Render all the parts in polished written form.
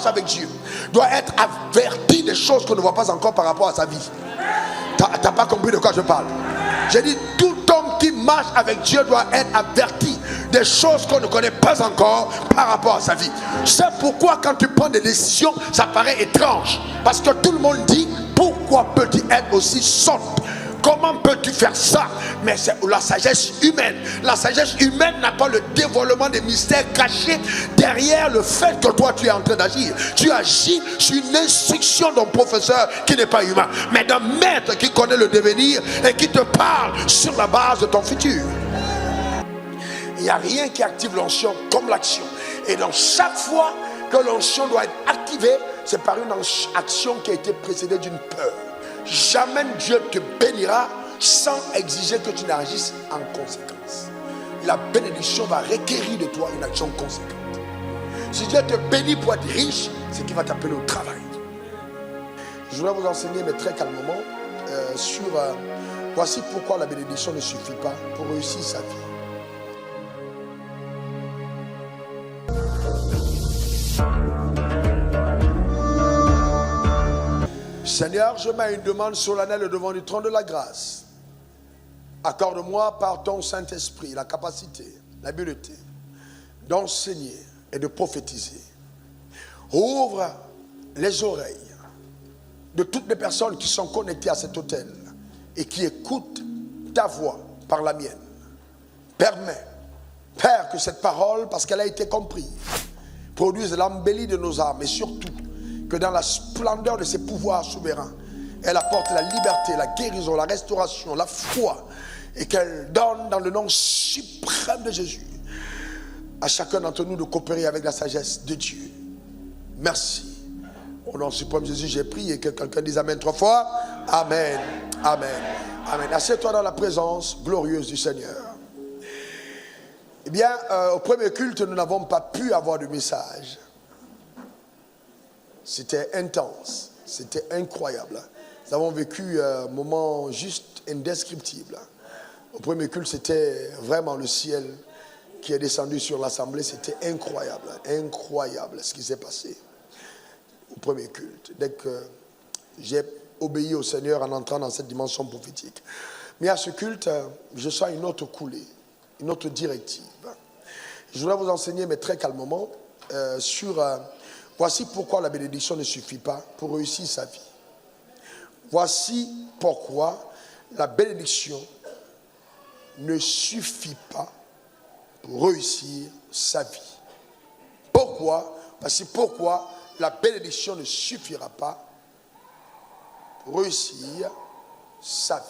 marche avec Dieu doit être averti des choses qu'on ne voit pas encore par rapport à sa vie. T'as pas compris de quoi je parle? J'ai dit, tout homme qui marche avec Dieu doit être averti des choses qu'on ne connaît pas encore par rapport à sa vie. C'est pourquoi quand tu prends des décisions, ça paraît étrange. Parce que tout le monde dit, pourquoi peux-tu être aussi sotte? Comment peux-tu faire ça? Mais c'est la sagesse humaine. La sagesse humaine n'a pas le dévoilement des mystères cachés derrière le fait que toi tu es en train d'agir. Tu agis sur une instruction d'un professeur qui n'est pas humain, mais d'un maître qui connaît le devenir et qui te parle sur la base de ton futur. Il n'y a rien qui active l'onction comme l'action. Et dans chaque fois que l'onction doit être activée, c'est par une action qui a été précédée d'une peur. Jamais Dieu te bénira sans exiger que tu n'agisses en conséquence. La bénédiction va requérir de toi une action conséquente. Si Dieu te bénit pour être riche, c'est qu'il va t'appeler au travail. Je voudrais vous enseigner, mais très calmement, sur voici pourquoi la bénédiction ne suffit pas pour réussir sa vie. Seigneur, je mets une demande solennelle devant le trône de la grâce. Accorde-moi par ton Saint-Esprit la capacité, l'habileté d'enseigner et de prophétiser. Ouvre les oreilles de toutes les personnes qui sont connectées à cet autel et qui écoutent ta voix par la mienne. Permets, Père, que cette parole, parce qu'elle a été comprise, produise l'embellie de nos âmes et surtout que dans la splendeur de ses pouvoirs souverains, elle apporte la liberté, la guérison, la restauration, la foi, et qu'elle donne dans le nom suprême de Jésus à chacun d'entre nous de coopérer avec la sagesse de Dieu. Merci. Au nom suprême de Jésus, j'ai prié, et que quelqu'un dise Amen 3 fois. Amen. Amen. Amen. Assieds-toi dans la présence glorieuse du Seigneur. Eh bien, au premier culte, nous n'avons pas pu avoir de message. C'était intense, c'était incroyable. Nous avons vécu un moment juste indescriptible. Au premier culte, c'était vraiment le ciel qui est descendu sur l'assemblée. C'était incroyable, incroyable ce qui s'est passé au premier culte. Dès que j'ai obéi au Seigneur en entrant dans cette dimension prophétique. Mais à ce culte, je sens une autre coulée, une autre directive. Je voudrais vous enseigner, mais très calmement, sur... voici pourquoi la bénédiction ne suffit pas pour réussir sa vie. Voici pourquoi la bénédiction ne suffit pas pour réussir sa vie. Pourquoi? Voici pourquoi la bénédiction ne suffira pas pour réussir sa vie.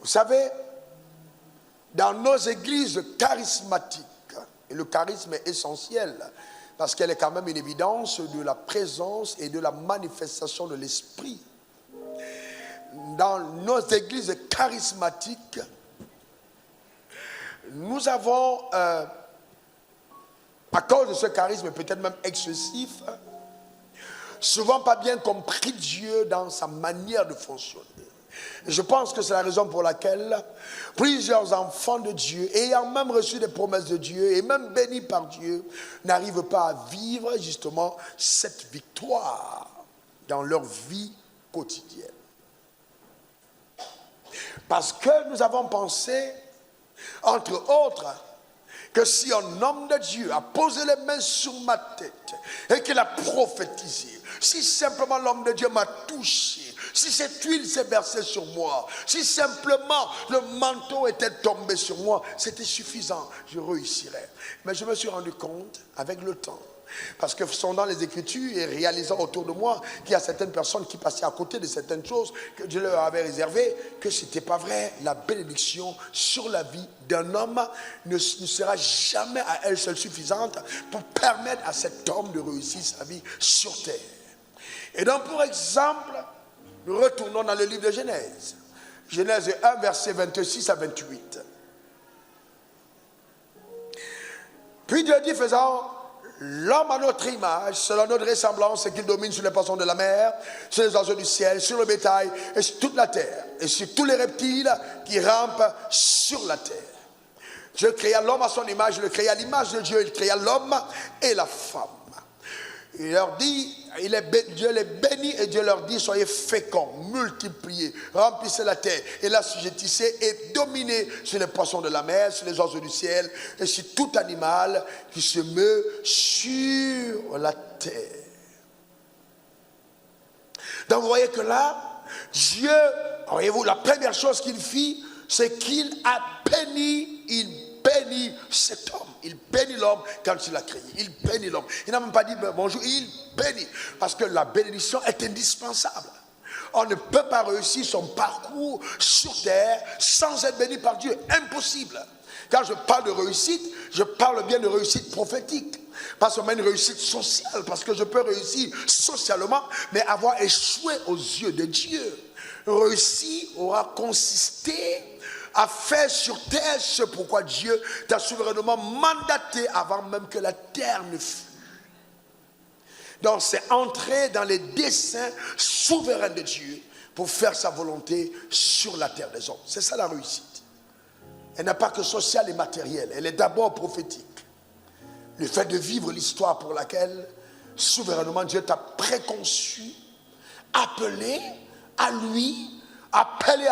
Vous savez, dans nos églises charismatiques, et le charisme est essentiel parce qu'elle est quand même une évidence de la présence et de la manifestation de l'esprit. Dans nos églises charismatiques, nous avons, à cause de ce charisme peut-être même excessif, souvent pas bien compris Dieu dans sa manière de fonctionner. Je pense que c'est la raison pour laquelle plusieurs enfants de Dieu, ayant même reçu des promesses de Dieu et même bénis par Dieu, n'arrivent pas à vivre justement cette victoire dans leur vie quotidienne. Parce que nous avons pensé, entre autres, que si un homme de Dieu a posé les mains sur ma tête et qu'il a prophétisé, si simplement l'homme de Dieu m'a touché, si cette huile s'est versée sur moi, si simplement le manteau était tombé sur moi, c'était suffisant, je réussirais. Mais je me suis rendu compte avec le temps, parce que sondant les Écritures et réalisant autour de moi qu'il y a certaines personnes qui passaient à côté de certaines choses que Dieu leur avait réservées, que ce n'était pas vrai. La bénédiction sur la vie d'un homme ne sera jamais à elle seule suffisante pour permettre à cet homme de réussir sa vie sur terre. Et donc, pour exemple, nous retournons dans le livre de Genèse. Genèse 1, versets 26 à 28. Puis Dieu dit, faisant l'homme à notre image, selon notre ressemblance, et qu'il domine sur les poissons de la mer, sur les oiseaux du ciel, sur le bétail, et sur toute la terre, et sur tous les reptiles qui rampent sur la terre. Dieu créa l'homme à son image, il le créa à l'image de Dieu, il créa l'homme et la femme. Il leur dit, Dieu les bénit et Dieu leur dit, soyez féconds, multipliez, remplissez la terre et l'assujettissez et dominez sur les poissons de la mer, sur les oiseaux du ciel et sur tout animal qui se meut sur la terre. Donc vous voyez que là, Dieu, voyez-vous, la première chose qu'il fit, c'est qu'il a béni, il bénit cet homme. Il bénit l'homme quand il l'a créé. Il bénit l'homme. Il n'a même pas dit bonjour, il bénit. Parce que la bénédiction est indispensable. On ne peut pas réussir son parcours sur terre sans être béni par Dieu. Impossible. Quand je parle de réussite, je parle bien de réussite prophétique. Pas seulement une réussite sociale, parce que je peux réussir socialement, mais avoir échoué aux yeux de Dieu. Réussir aura consisté à faire sur terre ce pourquoi Dieu t'a souverainement mandaté avant même que la terre ne fût. Donc c'est entrer dans les desseins souverains de Dieu pour faire sa volonté sur la terre des hommes. C'est ça la réussite. Elle n'est pas que sociale et matérielle, elle est d'abord prophétique. Le fait de vivre l'histoire pour laquelle souverainement Dieu t'a préconçu, appelé à lui, appelé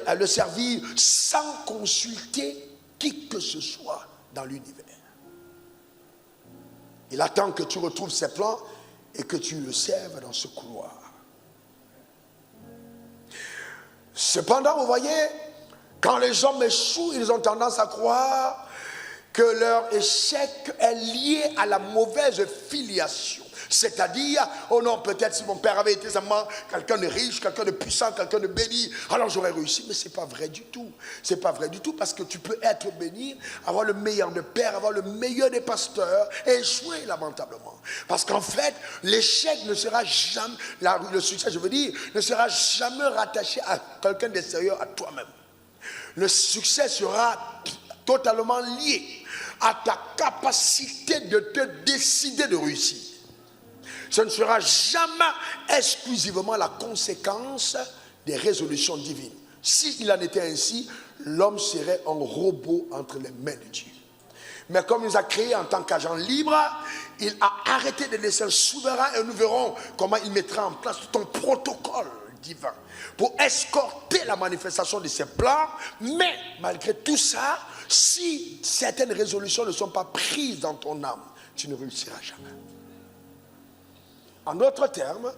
à le servir sans consulter qui que ce soit dans l'univers. Il attend que tu retrouves ses plans et que tu le serves dans ce couloir. Cependant, vous voyez, quand les hommes échouent, ils ont tendance à croire que leur échec est lié à la mauvaise filiation. C'est-à-dire, oh non, peut-être si mon père avait été seulement quelqu'un de riche, quelqu'un de puissant, quelqu'un de béni, alors j'aurais réussi. Mais ce n'est pas vrai du tout. Ce n'est pas vrai du tout parce que tu peux être béni, avoir le meilleur des pères, avoir le meilleur des pasteurs et échouer lamentablement. Parce qu'en fait, l'échec ne sera jamais, le succès je veux dire, ne sera jamais rattaché à quelqu'un d'extérieur à toi-même. Le succès sera totalement lié à ta capacité de te décider de réussir. Ce ne sera jamais exclusivement la conséquence des résolutions divines. S'il en était ainsi, l'homme serait un robot entre les mains de Dieu. Mais comme il nous a créés en tant qu'agents libres, il a arrêté de laisser un souverain et nous verrons comment il mettra en place tout un protocole divin pour escorter la manifestation de ses plans. Mais malgré tout ça, si certaines résolutions ne sont pas prises dans ton âme, tu ne réussiras jamais. En d'autres termes,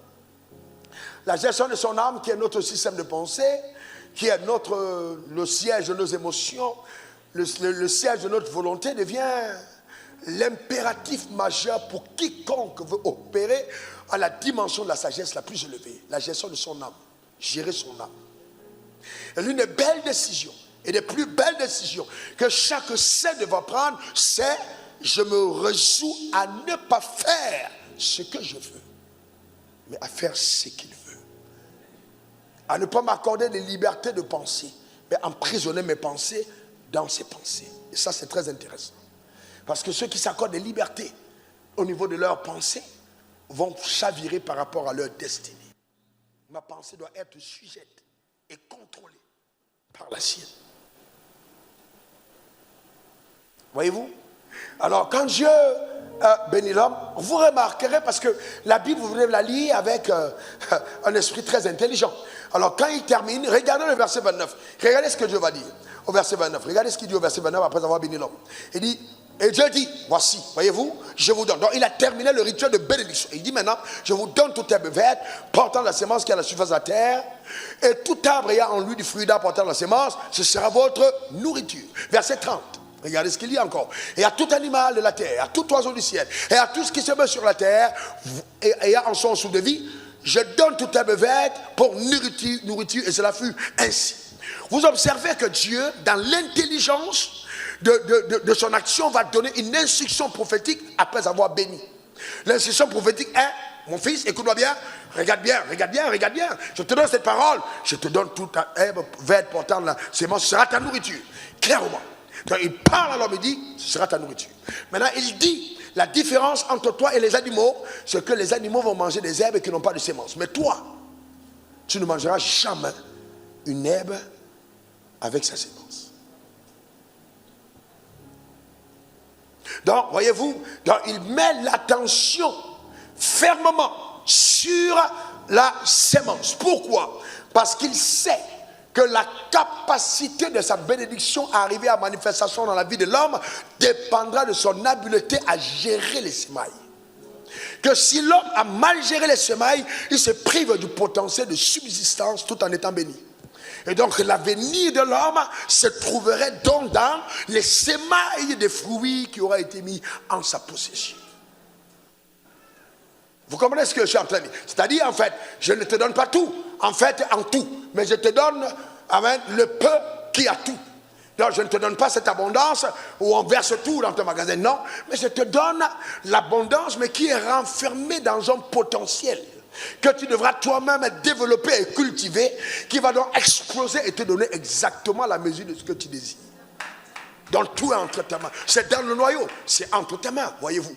la gestion de son âme, qui est notre système de pensée, qui est le siège de nos émotions, le siège de notre volonté, devient l'impératif majeur pour quiconque veut opérer à la dimension de la sagesse la plus élevée, la gestion de son âme, gérer son âme. Et l'une des belles décisions, et des plus belles décisions que chaque saint devra prendre, c'est je me résous à ne pas faire ce que je veux, mais à faire ce qu'il veut. À ne pas m'accorder des libertés de penser, mais emprisonner mes pensées dans ses pensées. Et ça, c'est très intéressant. Parce que ceux qui s'accordent des libertés au niveau de leurs pensées vont chavirer par rapport à leur destinée. Ma pensée doit être sujette et contrôlée par la sienne. Voyez-vous? Alors, quand Dieu bénit l'homme, vous remarquerez, parce que la Bible, vous voulez la lire avec un esprit très intelligent. Alors, quand il termine, regardez le verset 29. Regardez ce que Dieu va dire au verset 29. Regardez ce qu'il dit au verset 29 après avoir béni l'homme. Il dit, et Dieu dit, voici, voyez-vous, je vous donne. Donc, il a terminé le rituel de bénédiction. Il dit maintenant, je vous donne toute herbe verte, portant la sémence qui est à la surface de la terre, et tout arbre ayant en lui du fruit d'arbre portant la sémence, ce sera votre nourriture. Verset 30. Regardez ce qu'il dit encore. Et à tout animal de la terre, à tout oiseau du ciel, et à tout ce qui se met sur la terre, et ayant en son souffle de vie, je donne toute herbe verte pour nourriture, et cela fut ainsi. Vous observez que Dieu, dans l'intelligence de son action, va donner une instruction prophétique après avoir béni. L'instruction prophétique est, mon fils, écoute-moi bien, regarde bien, regarde bien, regarde bien. Je te donne cette parole, je te donne toute herbe verte portant la sémence, ce sera ta nourriture. Clairement. Donc il parle à l'homme, il dit, ce sera ta nourriture. Maintenant, il dit, la différence entre toi et les animaux, c'est que les animaux vont manger des herbes qui n'ont pas de sémence. Mais toi, tu ne mangeras jamais une herbe avec sa sémence. Donc, voyez-vous, donc, il met l'attention fermement sur la sémence. Pourquoi? Parce qu'il sait que la capacité de sa bénédiction à arriver à manifestation dans la vie de l'homme dépendra de son habileté à gérer les semailles. Que si l'homme a mal géré les semailles, il se prive du potentiel de subsistance tout en étant béni. Et donc l'avenir de l'homme se trouverait donc dans les semailles des fruits qui auraient été mis en sa possession. Vous comprenez ce que je suis en train de dire? C'est-à-dire, en fait, je ne te donne pas tout, en fait, en tout. Mais je te donne, amen, le peu qui a tout. Donc, je ne te donne pas cette abondance où on verse tout dans ton magasin. Non, mais je te donne l'abondance, mais qui est renfermée dans un potentiel que tu devras toi-même développer et cultiver, qui va donc exploser et te donner exactement la mesure de ce que tu désires. Donc, tout est entre tes mains. C'est dans le noyau, c'est entre tes mains, voyez-vous.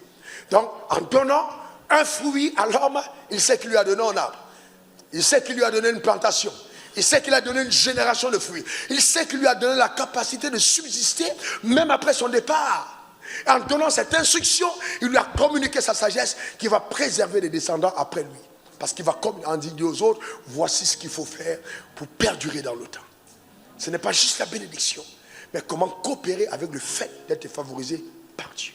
Donc, en donnant un fruit à l'homme, il sait qu'il lui a donné un arbre. Il sait qu'il lui a donné une plantation. Il sait qu'il a donné une génération de fruits. Il sait qu'il lui a donné la capacité de subsister même après son départ. En donnant cette instruction, il lui a communiqué sa sagesse qui va préserver les descendants après lui. Parce qu'il va en dire aux autres, voici ce qu'il faut faire pour perdurer dans le temps. Ce n'est pas juste la bénédiction, mais comment coopérer avec le fait d'être favorisé par Dieu.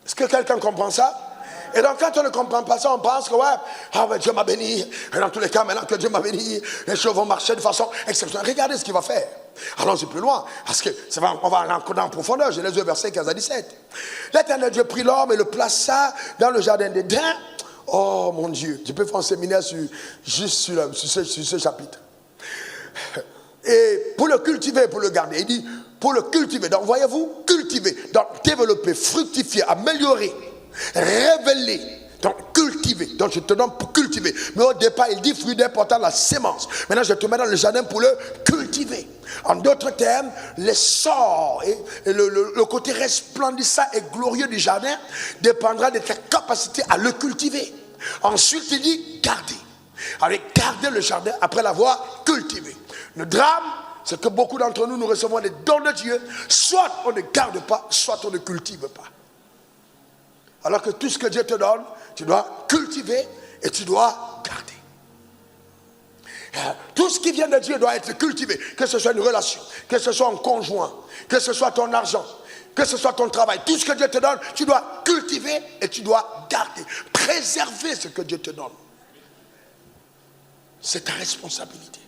Est-ce que quelqu'un comprend ça? Et donc quand on ne comprend pas ça, on pense que ouais, Dieu m'a béni. Et dans tous les cas, maintenant que Dieu m'a béni, les choses vont marcher de façon exceptionnelle. Regardez ce qu'il va faire. Allons-y plus loin, parce que on va aller en profondeur. Genèse 2, versets 15 à 17. L'Éternel Dieu prit l'homme et le plaça dans le jardin d'Éden. Oh mon Dieu, je peux faire un séminaire juste sur ce chapitre. Et pour le cultiver, pour le garder. Il dit, pour le cultiver. Donc voyez-vous, cultiver. Donc développer, fructifier, améliorer, révéler. Donc cultiver. Donc je te donne pour cultiver. Mais au départ, il dit fruit d'important la sémence. Maintenant, je te mets dans le jardin pour le cultiver. En d'autres termes, l'essor et le côté resplendissant et glorieux du jardin dépendra de ta capacité à le cultiver. Ensuite, il dit garder. Allez, garder le jardin après l'avoir cultivé. Le drame, c'est que beaucoup d'entre nous, nous recevons des dons de Dieu. Soit on ne garde pas, soit on ne cultive pas. Alors que tout ce que Dieu te donne, tu dois cultiver et tu dois garder. Tout ce qui vient de Dieu doit être cultivé. Que ce soit une relation, que ce soit un conjoint, que ce soit ton argent, que ce soit ton travail. Tout ce que Dieu te donne, tu dois cultiver et tu dois garder. Préserver ce que Dieu te donne. C'est ta responsabilité.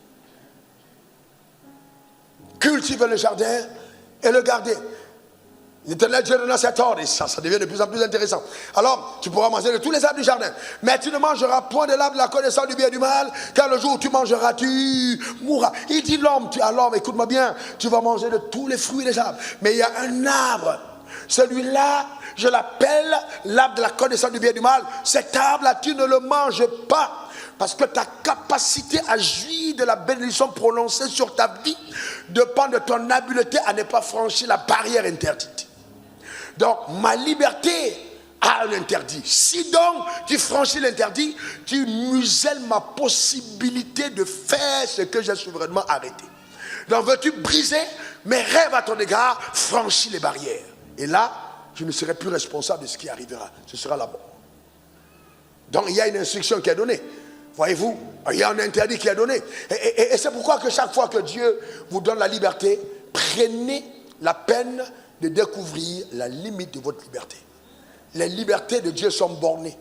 Cultiver le jardin et le garder. L'Éternel Dieu donne cet ordre et ça devient de plus en plus intéressant. Alors, tu pourras manger de tous les arbres du jardin, mais tu ne mangeras point de l'arbre de la connaissance du bien et du mal, car le jour où tu mangeras, tu mourras. Il dit l'homme, écoute-moi bien, tu vas manger de tous les fruits des arbres, mais il y a un arbre, celui-là, je l'appelle l'arbre de la connaissance du bien et du mal. Cet arbre-là, tu ne le manges pas. Parce que ta capacité à jouir de la bénédiction prononcée sur ta vie dépend de ton habileté à ne pas franchir la barrière interdite. Donc, ma liberté a un interdit. Si donc tu franchis l'interdit, tu muselles ma possibilité de faire ce que j'ai souverainement arrêté. Donc, veux-tu briser mes rêves à ton égard, franchis les barrières. Et là, je ne serai plus responsable de ce qui arrivera. Ce sera la mort. Donc, il y a une instruction qui est donnée. Voyez-vous, il y a un interdit qui est donné. Et c'est pourquoi que chaque fois que Dieu vous donne la liberté, prenez la peine de découvrir la limite de votre liberté. Les libertés de Dieu sont bornées.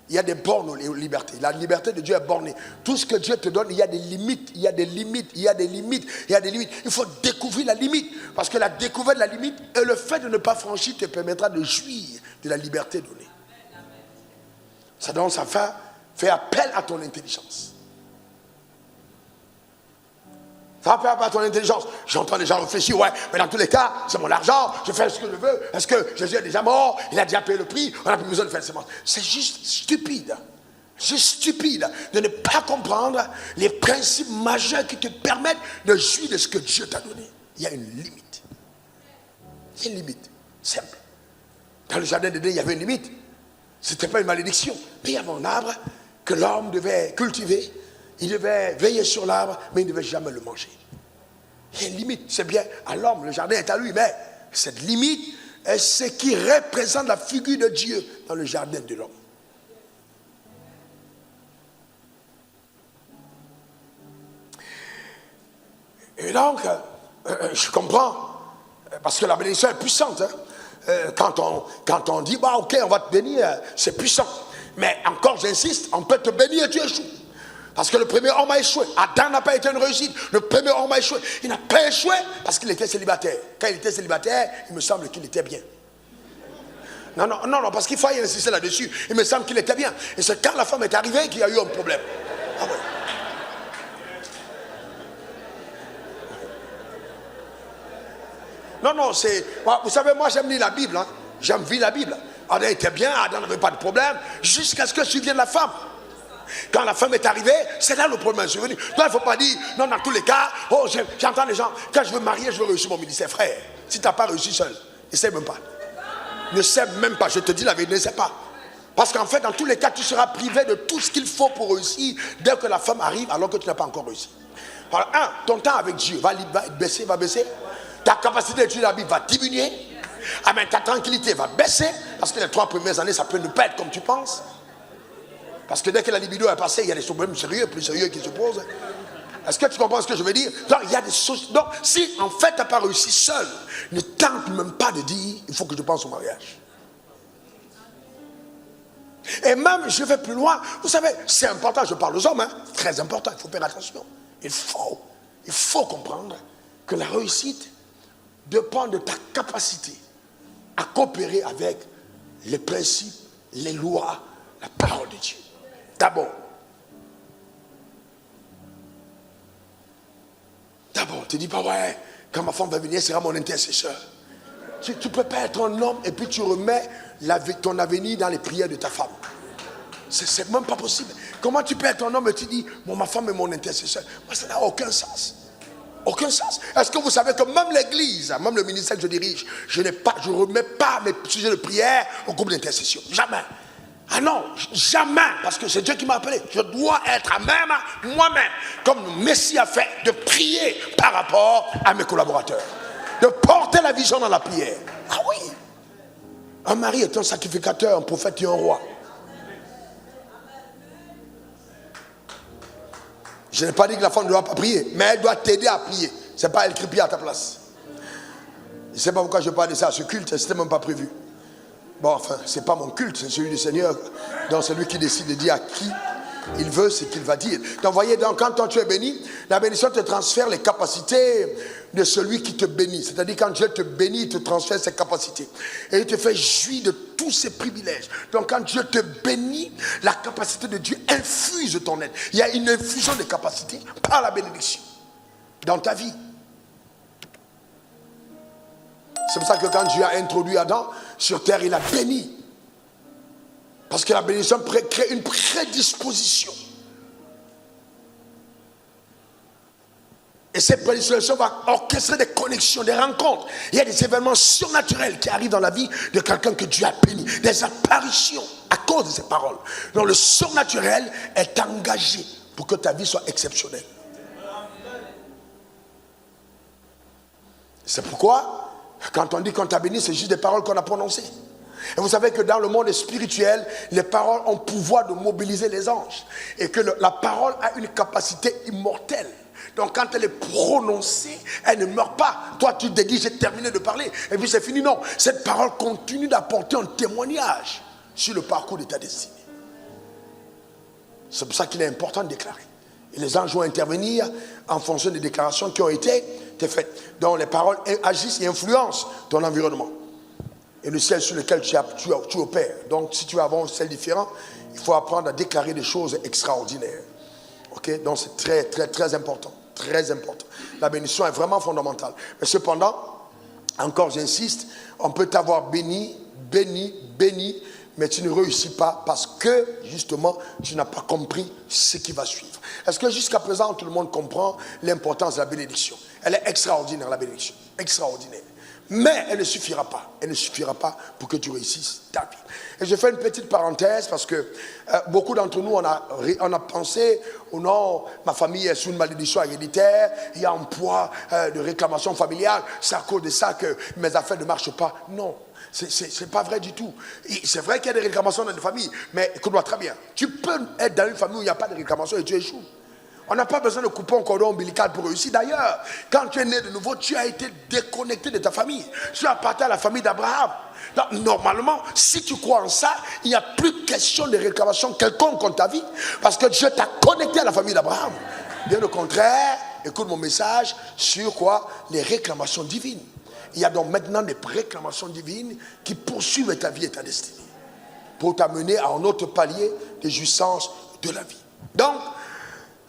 Il y a des bornes aux libertés. La liberté de Dieu est bornée. Tout ce que Dieu te donne, il y a des limites, il y a des limites, il y a des limites, il y a des limites. Il faut découvrir la limite. Parce que la découverte de la limite et le fait de ne pas franchir te permettra de jouir de la liberté donnée. Ça donne sa fin. Fais appel à ton intelligence. Fais appel à ton intelligence. J'entends les gens réfléchir, ouais, mais dans tous les cas, c'est mon argent, je fais ce que je veux. Est-ce que Jésus est déjà mort? Il a déjà payé le prix, on n'a plus besoin de faire semence. C'est juste stupide. C'est stupide de ne pas comprendre les principes majeurs qui te permettent de jouir de ce que Dieu t'a donné. Il y a une limite. Il y a une limite, simple. Dans le jardin d'Éden, il y avait une limite. Ce n'était pas une malédiction, mais il y avait un arbre que l'homme devait cultiver, il devait veiller sur l'arbre, mais il ne devait jamais le manger. Il y a une limite. C'est bien à l'homme, le jardin est à lui, mais cette limite est ce qui représente la figure de Dieu dans le jardin de l'homme. Et donc, je comprends, parce que la bénédiction est puissante. Hein. Quand on dit, bah, ok, on va te bénir, c'est puissant. Mais encore, j'insiste, on peut te bénir et tu échoues. Parce que le premier homme a échoué. Adam n'a pas été une réussite. Le premier homme a échoué. Il n'a pas échoué parce qu'il était célibataire. Quand il était célibataire, il me semble qu'il était bien. Non, parce qu'il faut y insister là-dessus. Il me semble qu'il était bien. Et c'est quand la femme est arrivée qu'il y a eu un problème. Ah ouais. Non, c'est... Vous savez, moi j'aime lire la Bible. Hein. J'aime lire la Bible. Adam était bien, Adam n'avait pas de problème, jusqu'à ce que survienne la femme. Quand la femme est arrivée, c'est là le problème est survenu. Donc il ne faut pas dire, non, dans tous les cas, oh, j'entends les gens, quand je veux marier, je veux réussir mon ministère. Frère, si tu n'as pas réussi seul, n'essaie même pas. Ne sais même pas, je te dis la vérité, ne sais pas. Parce qu'en fait, dans tous les cas, tu seras privé de tout ce qu'il faut pour réussir dès que la femme arrive, alors que tu n'as pas encore réussi. Alors, ton temps avec Dieu va baisser, ta capacité d'étudier la Bible va diminuer. Amen, ta tranquillité va baisser, parce que les 3 premières années, ça peut ne pas être comme tu penses. Parce que dès que la libido est passée, il y a des problèmes sérieux, plus sérieux qui se posent. Est-ce que tu comprends ce que je veux dire? Donc, il y a des choses. Donc, si en fait, tu n'as pas réussi seul, ne tente même pas de dire, il faut que je pense au mariage. Et même, je vais plus loin. Vous savez, c'est important, je parle aux hommes, hein, très important, il faut faire attention. Il faut comprendre que la réussite dépend de ta capacité à coopérer avec les principes, les lois, la parole de Dieu. D'abord, tu ne dis pas, ouais, quand ma femme va venir, c'est mon intercesseur. Tu ne peux pas être un homme et puis tu remets ton avenir dans les prières de ta femme. C'est même pas possible. Comment tu peux être un homme et tu dis, bon, ma femme est mon intercesseur? Moi, ça n'a aucun sens. Aucun sens. Est-ce que vous savez que même l'église, même le ministère que je dirige, je ne remets pas mes sujets de prière au groupe d'intercession. Jamais. Ah non, jamais, parce que c'est Dieu qui m'a appelé. Je dois être à même, moi-même, comme le Messie a fait, de prier par rapport à mes collaborateurs. De porter la vision dans la prière. Ah oui. Un mari est un sacrificateur, un prophète et un roi. Je n'ai pas dit que la femme ne doit pas prier, mais elle doit t'aider à prier. Ce n'est pas elle qui prie à ta place. Je ne sais pas pourquoi je parle de ça à ce culte, ce n'était même pas prévu. Bon, enfin, ce n'est pas mon culte, c'est celui du Seigneur. Donc c'est lui qui décide de dire à qui il veut ce qu'il va dire. Donc voyez, donc, quand toi tu es béni, la bénédiction te transfère les capacités de celui qui te bénit. C'est-à-dire quand Dieu te bénit, il te transfère ses capacités. Et il te fait jouir de tous ses privilèges. Donc quand Dieu te bénit, la capacité de Dieu infuse ton être. Il y a une infusion de capacités par la bénédiction dans ta vie. C'est pour ça que quand Dieu a introduit Adam sur terre, il a béni. Parce que la bénédiction crée une prédisposition. Et cette prédisposition va orchestrer des connexions, des rencontres. Il y a des événements surnaturels qui arrivent dans la vie de quelqu'un que Dieu a béni. Des apparitions à cause de ces paroles. Donc le surnaturel est engagé pour que ta vie soit exceptionnelle. C'est pourquoi, quand on dit qu'on t'a béni, c'est juste des paroles qu'on a prononcées. Et vous savez que dans le monde spirituel, les paroles ont le pouvoir de mobiliser les anges. Et que la parole a une capacité immortelle. Donc quand elle est prononcée, elle ne meurt pas. Toi tu te dis, j'ai terminé de parler, et puis c'est fini. Non, cette parole continue d'apporter un témoignage sur le parcours de ta destinée. C'est pour ça qu'il est important de déclarer. Et les anges vont intervenir en fonction des déclarations qui ont été faites. Donc les paroles agissent et influencent ton environnement. Et le ciel sur lequel tu opères. Donc si tu as un ciel différent, il faut apprendre à déclarer des choses extraordinaires. Ok? Donc c'est très, très, très important. Très important. La bénédiction est vraiment fondamentale. Mais cependant, encore j'insiste, on peut t'avoir béni, mais tu ne réussis pas parce que, justement, tu n'as pas compris ce qui va suivre. Est-ce que jusqu'à présent, tout le monde comprend l'importance de la bénédiction? Elle est extraordinaire, la bénédiction. Extraordinaire. Mais elle ne suffira pas. Elle ne suffira pas pour que tu réussisses ta vie. Et je fais une petite parenthèse parce que beaucoup d'entre nous, on a pensé, oh non, ma famille est sous une malédiction héréditaire, il y a un poids de réclamation familiale, c'est à cause de ça que mes affaires ne marchent pas. Non, c'est pas vrai du tout. C'est vrai qu'il y a des réclamations dans les familles, mais écoute-moi très bien, tu peux être dans une famille où il n'y a pas de réclamation et tu échoues. On n'a pas besoin de couper un cordon ombilical pour réussir. D'ailleurs, quand tu es né de nouveau, tu as été déconnecté de ta famille. Tu appartiens à la famille d'Abraham. Donc, normalement, si tu crois en ça, il n'y a plus question de réclamation quelconque contre ta vie. Parce que Dieu t'a connecté à la famille d'Abraham. Bien au contraire, écoute mon message sur quoi? Les réclamations divines. Il y a donc maintenant des réclamations divines qui poursuivent ta vie et ta destinée. Pour t'amener à un autre palier de jouissance de la vie. Donc,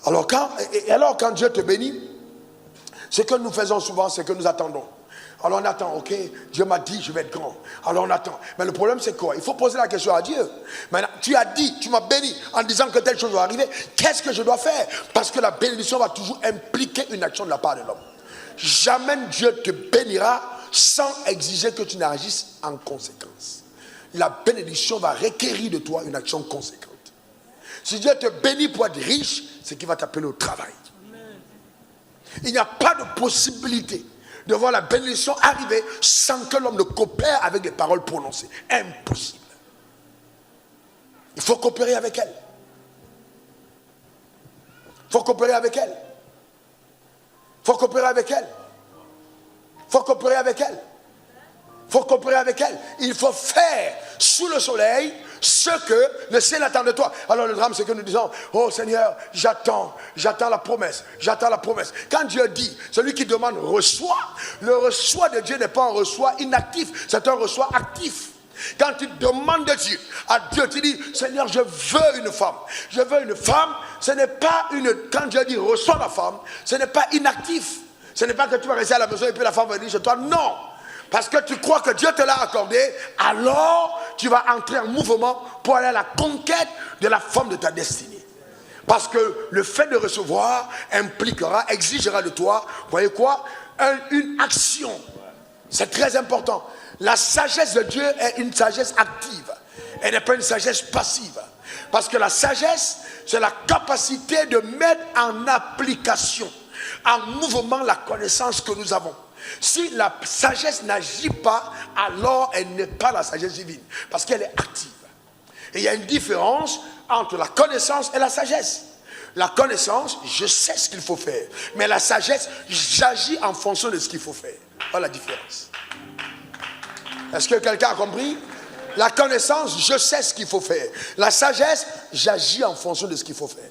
alors quand Dieu te bénit, ce que nous faisons souvent, c'est que nous attendons. Alors on attend, ok, Dieu m'a dit je vais être grand. Alors on attend. Mais le problème c'est quoi? Il faut poser la question à Dieu. Maintenant, tu as dit, tu m'as béni en disant que telle chose va arriver. Qu'est-ce que je dois faire? Parce que la bénédiction va toujours impliquer une action de la part de l'homme. Jamais Dieu te bénira sans exiger que tu n'agisses en conséquence. La bénédiction va requérir de toi une action conséquente. Si Dieu te bénit pour être riche, c'est qu'il va t'appeler au travail. Il n'y a pas de possibilité de voir la bénédiction arriver sans que l'homme ne coopère avec les paroles prononcées. Impossible. Il faut coopérer avec elle. Il faut coopérer avec elle. Il faut coopérer avec elle. Il faut coopérer avec elle. Il faut coopérer avec elle. Il faut faire sous le soleil ce que le ciel attend de toi. Alors le drame c'est que nous disons, oh Seigneur, j'attends la promesse, j'attends la promesse. Quand Dieu dit, celui qui demande reçoit, le reçoit de Dieu n'est pas un reçoit inactif, c'est un reçoit actif. Quand tu demandes de Dieu, à Dieu tu dis, Seigneur je veux une femme. Je veux une femme, ce n'est pas une, quand Dieu dit reçois la femme, ce n'est pas inactif. Ce n'est pas que tu vas rester à la maison et puis la femme va venir chez toi, non. Parce que tu crois que Dieu te l'a accordé, alors tu vas entrer en mouvement pour aller à la conquête de la forme de ta destinée. Parce que le fait de recevoir exigera de toi, vous voyez quoi? Une action. C'est très important. La sagesse de Dieu est une sagesse active. Elle n'est pas une sagesse passive. Parce que la sagesse, c'est la capacité de mettre en application, en mouvement la connaissance que nous avons. Si la sagesse n'agit pas, alors elle n'est pas la sagesse divine. Parce qu'elle est active. Et il y a une différence entre la connaissance et la sagesse. La connaissance, je sais ce qu'il faut faire. Mais la sagesse, j'agis en fonction de ce qu'il faut faire. Voilà la différence. Est-ce que quelqu'un a compris? La connaissance, je sais ce qu'il faut faire. La sagesse, j'agis en fonction de ce qu'il faut faire.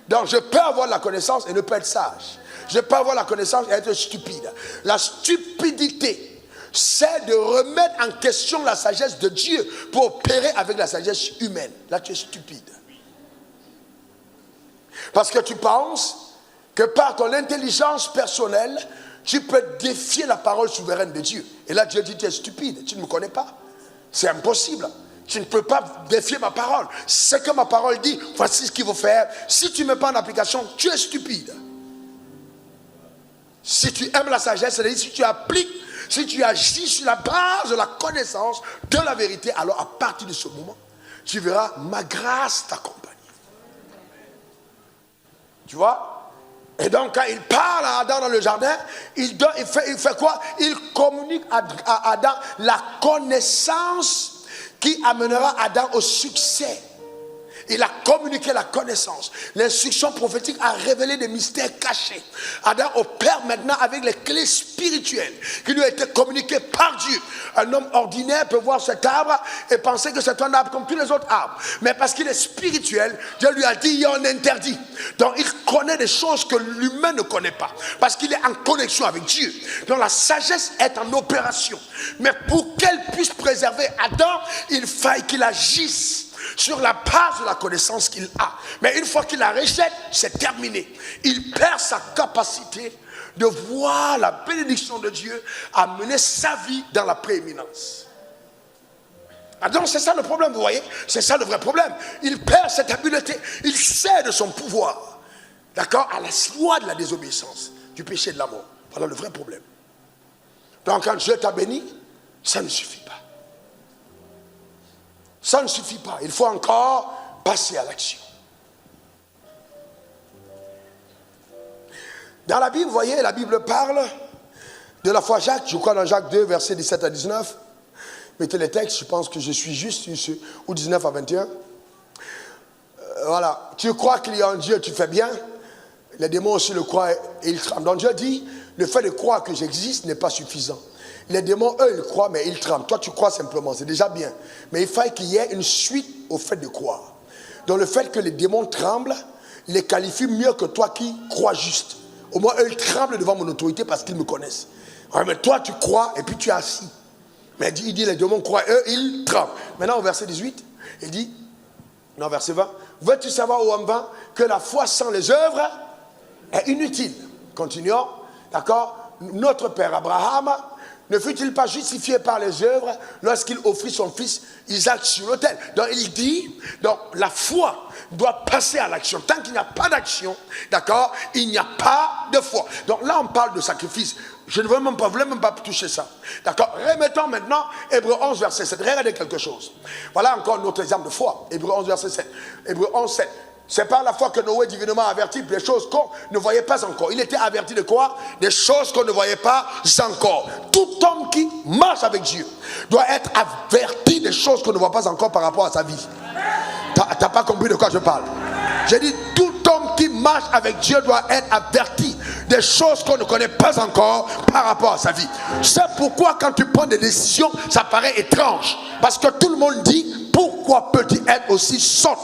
Donc je peux avoir la connaissance et ne pas être sage. Je peux avoir la connaissance et être stupide. La stupidité, c'est de remettre en question la sagesse de Dieu pour opérer avec la sagesse humaine. Là, tu es stupide. Parce que tu penses que par ton intelligence personnelle, tu peux défier la parole souveraine de Dieu. Et là, Dieu dit, tu es stupide, tu ne me connais pas. C'est impossible. Tu ne peux pas défier ma parole. Ce que ma parole dit, voici ce qu'il faut faire. Si tu ne mets pas en application, tu es stupide. Si tu aimes la sagesse, c'est-à-dire si tu appliques, si tu agis sur la base de la connaissance de la vérité, alors à partir de ce moment, tu verras ma grâce t'accompagner. Tu vois? Et donc quand il parle à Adam dans le jardin, il fait quoi? Il communique à Adam la connaissance qui amènera Adam au succès. Il a communiqué la connaissance. L'instruction prophétique a révélé des mystères cachés. Adam opère maintenant avec les clés spirituelles qui lui ont été communiquées par Dieu. Un homme ordinaire peut voir cet arbre et penser que c'est un arbre comme tous les autres arbres. Mais parce qu'il est spirituel, Dieu lui a dit, il y a un interdit. Donc il connaît des choses que l'humain ne connaît pas. Parce qu'il est en connexion avec Dieu. Donc la sagesse est en opération. Mais pour qu'elle puisse préserver Adam, il faille qu'il agisse sur la base de la connaissance qu'il a. Mais une fois qu'il la rejette, c'est terminé. Il perd sa capacité de voir la bénédiction de Dieu amener sa vie dans la prééminence. Ah donc c'est ça le problème, vous voyez? C'est ça le vrai problème. Il perd cette habileté. Il sait de son pouvoir. D'accord? À la loi de la désobéissance, du péché et de la mort. Voilà le vrai problème. Donc quand Dieu t'a béni, ça ne suffit pas. Ça ne suffit pas. Il faut encore passer à l'action. Dans la Bible, vous voyez, la Bible parle de la foi Jacques. Je crois dans Jacques 2, versets 17 à 19. Mettez les textes, je pense que je suis juste, ou 19 à 21. Voilà. Tu crois qu'il y a un Dieu, tu fais bien. Les démons aussi le croient et ils tremblent. Donc Dieu dit, le fait de croire que j'existe n'est pas suffisant. Les démons, eux, ils croient, mais ils tremblent. Toi, tu crois simplement, c'est déjà bien. Mais il faut qu'il y ait une suite au fait de croire. Donc le fait que les démons tremblent, les qualifie mieux que toi qui crois juste. Au moins, eux, ils tremblent devant mon autorité parce qu'ils me connaissent. Ouais, mais toi, tu crois et puis tu es assis. Mais il dit, les démons croient, eux, ils tremblent. Maintenant, au verset 18, il dit, non, verset 20, veux-tu savoir, ô homme vain, que la foi sans les œuvres est inutile. Continuons, d'accord. Notre père Abraham ne fut-il pas justifié par les œuvres lorsqu'il offrit son fils Isaac sur l'autel? Donc il dit, donc la foi doit passer à l'action. Tant qu'il n'y a pas d'action, d'accord, il n'y a pas de foi. Donc là on parle de sacrifice. Je ne veux même pas toucher ça. D'accord. Remettons maintenant Hébreux 11 verset 7. Regardez quelque chose. Voilà encore notre exemple de foi. Hébreux 11 verset 7. Hébreux 11 7. C'est par la foi que Noé divinement averti des choses qu'on ne voyait pas encore. Il était averti de quoi? Des choses qu'on ne voyait pas encore. Tout homme qui marche avec Dieu doit être averti des choses qu'on ne voit pas encore par rapport à sa vie. T'as pas compris de quoi je parle? J'ai dit tout homme qui marche avec Dieu doit être averti des choses qu'on ne connaît pas encore par rapport à sa vie. C'est pourquoi quand tu prends des décisions, ça paraît étrange. Parce que tout le monde dit, pourquoi peux-tu être aussi sotte?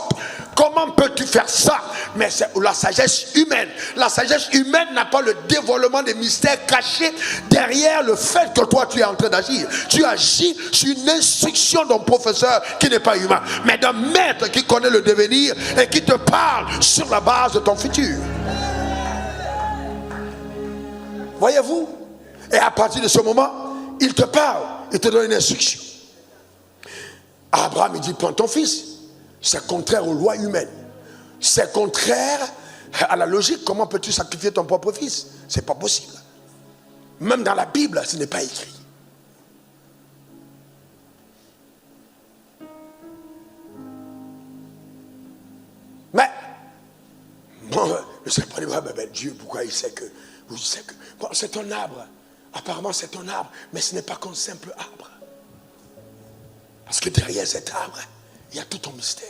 Comment peux-tu faire ça? Mais c'est la sagesse humaine. La sagesse humaine n'a pas le dévoilement des mystères cachés derrière le fait que toi tu es en train d'agir. Tu agis sur une instruction d'un professeur qui n'est pas humain, mais d'un maître qui connaît le devenir et qui te parle sur la base de ton futur. Voyez-vous? Et à partir de ce moment, il te parle, il te donne une instruction. Abraham, il dit, prends ton fils. C'est contraire aux lois humaines. C'est contraire à la logique. Comment peux-tu sacrifier ton propre fils? C'est pas possible. Même dans la Bible, ce n'est pas écrit. Mais, bon, je ne sais pas, Dieu, pourquoi il sait que... Bon, c'est un arbre. Apparemment, c'est un arbre. Mais ce n'est pas qu'un simple arbre. Parce que derrière cet arbre, il y a tout un mystère.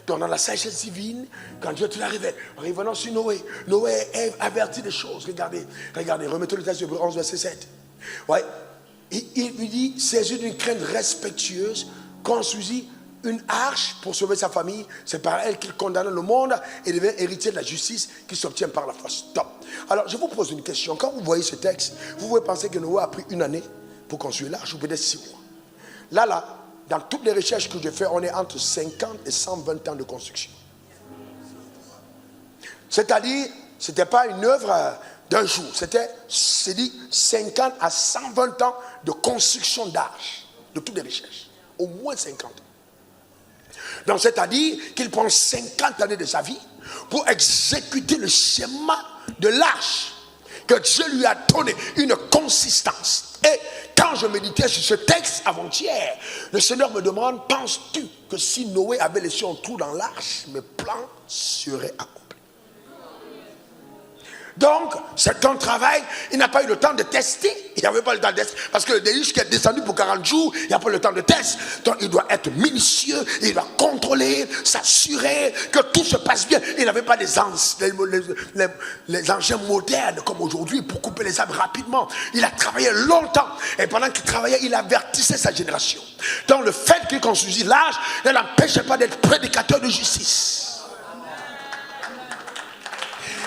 Donc dans la sagesse divine, quand Dieu te la révèle, revenons sur Noé. Noé est averti des choses. Regardez, remettez le texte de Hébreux 11, verset 7. Ouais. Il lui dit, saisi d'une crainte respectueuse, construisit une arche pour sauver sa famille. C'est par elle qu'il condamne le monde et devient héritier de la justice qui s'obtient par la foi. Stop. Alors je vous pose une question. Quand vous voyez ce texte, vous pouvez penser que Noé a pris une année pour construire l'arche ou peut-être 6 mois. Là, dans toutes les recherches que j'ai faites, on est entre 50 et 120 ans de construction. C'est-à-dire, ce n'était pas une œuvre d'un jour. C'est dit 50 à 120 ans de construction d'arche, de toutes les recherches. Au moins 50 ans. Donc, c'est-à-dire qu'il prend 50 années de sa vie pour exécuter le schéma de l'arche que Dieu lui a donné une consistance. Et quand je méditais sur ce texte avant-hier, le Seigneur me demande, penses-tu que si Noé avait laissé un trou dans l'arche, mes plans seraient accomplis? Donc, c'est un travail, il n'a pas eu le temps de tester, il n'avait pas le temps de tester, parce que le déluge qui est descendu pour 40 jours, il n'y a pas le temps de test. Donc, il doit être minutieux, il doit contrôler, s'assurer que tout se passe bien. Il n'avait pas les engins modernes comme aujourd'hui pour couper les arbres rapidement. Il a travaillé longtemps, et pendant qu'il travaillait, il avertissait sa génération. Donc, le fait qu'il construisit l'arche ne l'empêchait pas d'être prédicateur de justice.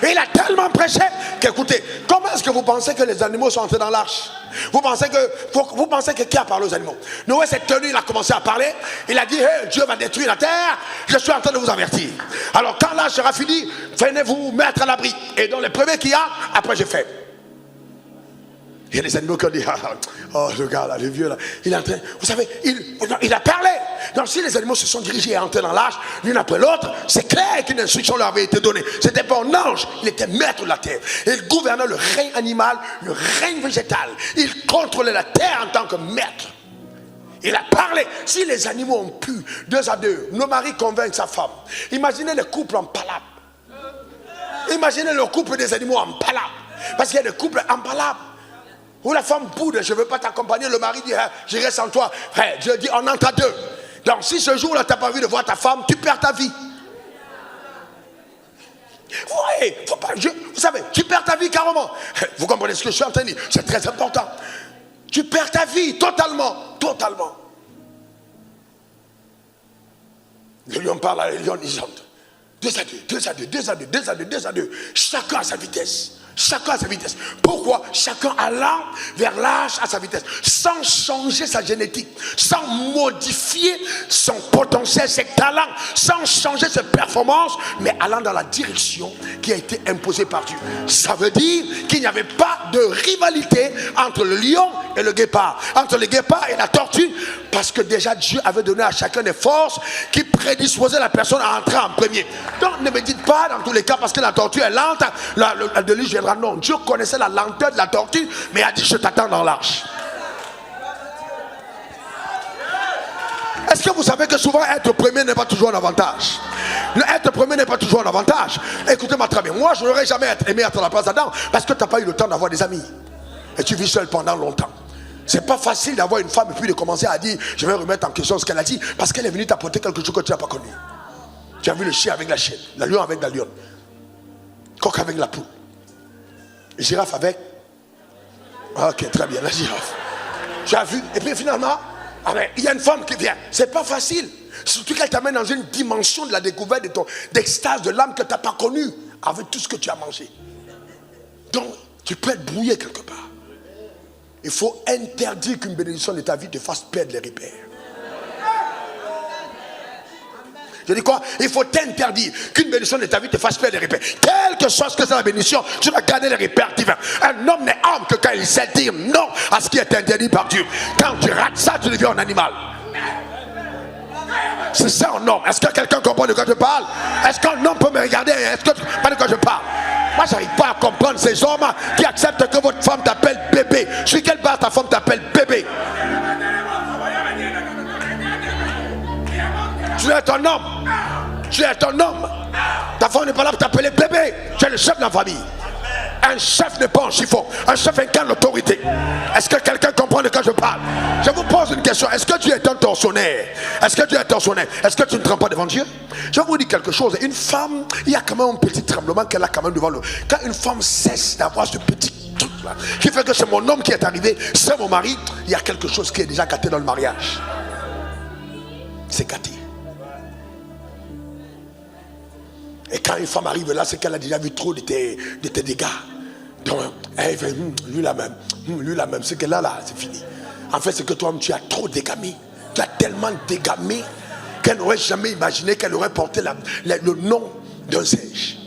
Et il a tellement prêché qu'écoutez, comment est-ce que vous pensez que les animaux sont entrés dans l'arche? Vous pensez que qui a parlé aux animaux? Noé s'est tenu, il a commencé à parler. Il a dit, hey, Dieu va détruire la terre, je suis en train de vous avertir. Alors quand l'arche sera finie, venez vous mettre à l'abri. Et dans les premiers qu'il y a, après j'ai fait. Il y a des animaux qui ont dit, oh le gars là, le vieux là, il est en train, vous savez, il a parlé. Donc si les animaux se sont dirigés et entrés dans l'arche, l'une après l'autre, c'est clair qu'une instruction leur avait été donnée. C'était pas un ange, il était maître de la terre. Il gouvernait le règne animal, le règne végétal. Il contrôlait la terre en tant que maître. Il a parlé. Si les animaux ont pu, 2 à 2, nos maris convainquent sa femme. Imaginez les couples en palabre. Imaginez le couple des animaux en palabre. Parce qu'il y a des couples en palabre. Où la femme boude, je ne veux pas t'accompagner. Le mari dit, j'irai sans toi. Frère, Dieu dit, on entre à 2. Donc si ce jour-là, tu n'as pas envie de voir ta femme, tu perds ta vie. Oui, faut pas, vous savez, tu perds ta vie carrément. Vous comprenez ce que je suis en train de dire? C'est très important. Tu perds ta vie totalement. Totalement. Le lion parle à le lion, ils entrent. 2 à 2, 2 à 2, 2 à 2, 2 à 2, 2 à 2. Chacun à sa vitesse. Chacun à sa vitesse. Pourquoi? Chacun allant vers l'âge à sa vitesse, sans changer sa génétique, sans modifier son potentiel, ses talents, sans changer ses performances, mais allant dans la direction qui a été imposée par Dieu. Ça veut dire qu'il n'y avait pas de rivalité entre le lion et le guépard, entre le guépard et la tortue, parce que déjà Dieu avait donné à chacun des forces qui prédisposaient la personne à entrer en premier. Donc ne me dites pas dans tous les cas parce que la tortue est lente, la déluge viendra. Non, Dieu connaissait la lenteur de la tortue, mais a dit je t'attends dans l'arche. Est-ce que vous savez que souvent être premier n'est pas toujours un avantage? Être premier n'est pas toujours un avantage. Écoutez-moi très bien. Moi je n'aurais jamais aimé être à la place d'Adam parce que tu n'as pas eu le temps d'avoir des amis. Et tu vis seul pendant longtemps. C'est pas facile d'avoir une femme et puis de commencer à dire je vais remettre en question ce qu'elle a dit parce qu'elle est venue t'apporter quelque chose que tu n'as pas connu. Tu as vu le chien avec la chienne, la lion avec la lionne, coq avec la poule, girafe avec. Ok, très bien, la girafe. Tu as vu, et puis finalement, il y a une femme qui vient. C'est pas facile. Surtout qu'elle t'amène dans une dimension de la découverte d'extase de l'âme que tu n'as pas connue avec tout ce que tu as mangé. Donc, tu peux être brouillé quelque part. Il faut interdire qu'une bénédiction de ta vie te fasse perdre les repères. Je dis quoi? Il faut t'interdire qu'une bénédiction de ta vie te fasse perdre les repères. Quelle que soit ce que c'est la bénédiction, tu dois garder les repères divins. Un homme n'est homme que quand il sait dire non à ce qui est interdit par Dieu. Quand tu rates ça, tu deviens un animal. C'est ça un homme. Est-ce que quelqu'un comprend de quoi je parle? Est-ce qu'un homme peut me regarder? Est-ce que tu comprends de quoi je parle? Moi, j'arrive pas à comprendre ces hommes qui acceptent que votre femme t'appelle bébé. Sur quelle base ta femme t'appelle bébé? Tu es un homme. Tu es un homme. Ta femme n'est pas là pour t'appeler bébé. Tu es le chef de la famille. Un chef n'est pas un chiffon. Un chef incarne l'autorité. Est-ce que quelqu'un comprend de quoi je parle? Je vous pose une question. Est-ce que tu es un tortionnaire? Est-ce que tu es un tortionnaire? Est-ce que tu ne trembles pas devant Dieu? Je vous dis quelque chose. Une femme, il y a quand même un petit tremblement qu'elle a quand même devant le... Quand une femme cesse d'avoir ce petit truc là, qui fait que c'est mon homme qui est arrivé, c'est mon mari, il y a quelque chose qui est déjà gâté dans le mariage. C'est gâté. Et quand une femme arrive là, c'est qu'elle a déjà vu trop de tes dégâts. Donc, elle fait, lui la même, c'est que là, c'est fini. En fait, c'est que toi, tu as trop dégamé. Tu as tellement dégamé qu'elle n'aurait jamais imaginé qu'elle aurait porté le nom d'un singe.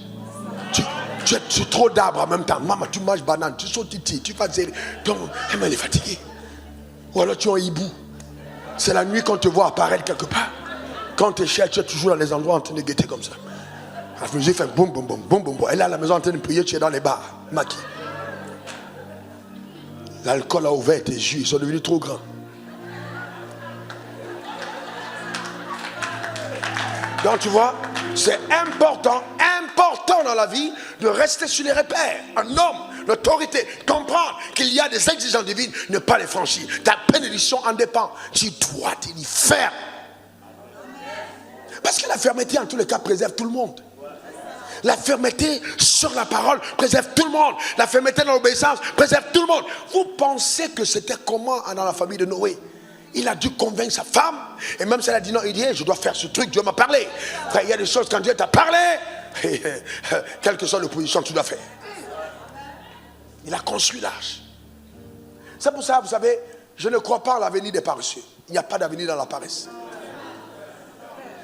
Tu es trop d'arbres en même temps. Maman, tu manges banane, tu sautes titi, tu fais zéro. Donc, elle est fatiguée. Ou alors tu es un hibou. C'est la nuit qu'on te voit apparaître quelque part. Quand tu es cher, tu es toujours dans les endroits en train de guetter comme ça. La musique fait boum boum boum boum boum. Elle est à la maison en train de prier, tu es dans les bars, maquis. L'alcool a ouvert tes yeux, ils sont devenus trop grands. Donc tu vois, c'est important dans la vie de rester sur les repères. Un homme, l'autorité, comprendre qu'il y a des exigences divines, ne pas les franchir. Ta bénédiction en dépend. Tu dois t'y faire. Parce que la fermeté en tous les cas préserve tout le monde. La fermeté sur la parole préserve tout le monde. La fermeté dans l'obéissance préserve tout le monde. Vous pensez que c'était comment dans la famille de Noé? Il a dû convaincre sa femme. Et même si elle a dit non, il dit je dois faire ce truc, Dieu m'a parlé. Frère, il y a des choses quand Dieu t'a parlé, quelle que soit l'opposition que tu dois faire. Il a construit l'arche. C'est pour ça, vous savez, je ne crois pas à l'avenir des paresseux. Il n'y a pas d'avenir dans la paresse.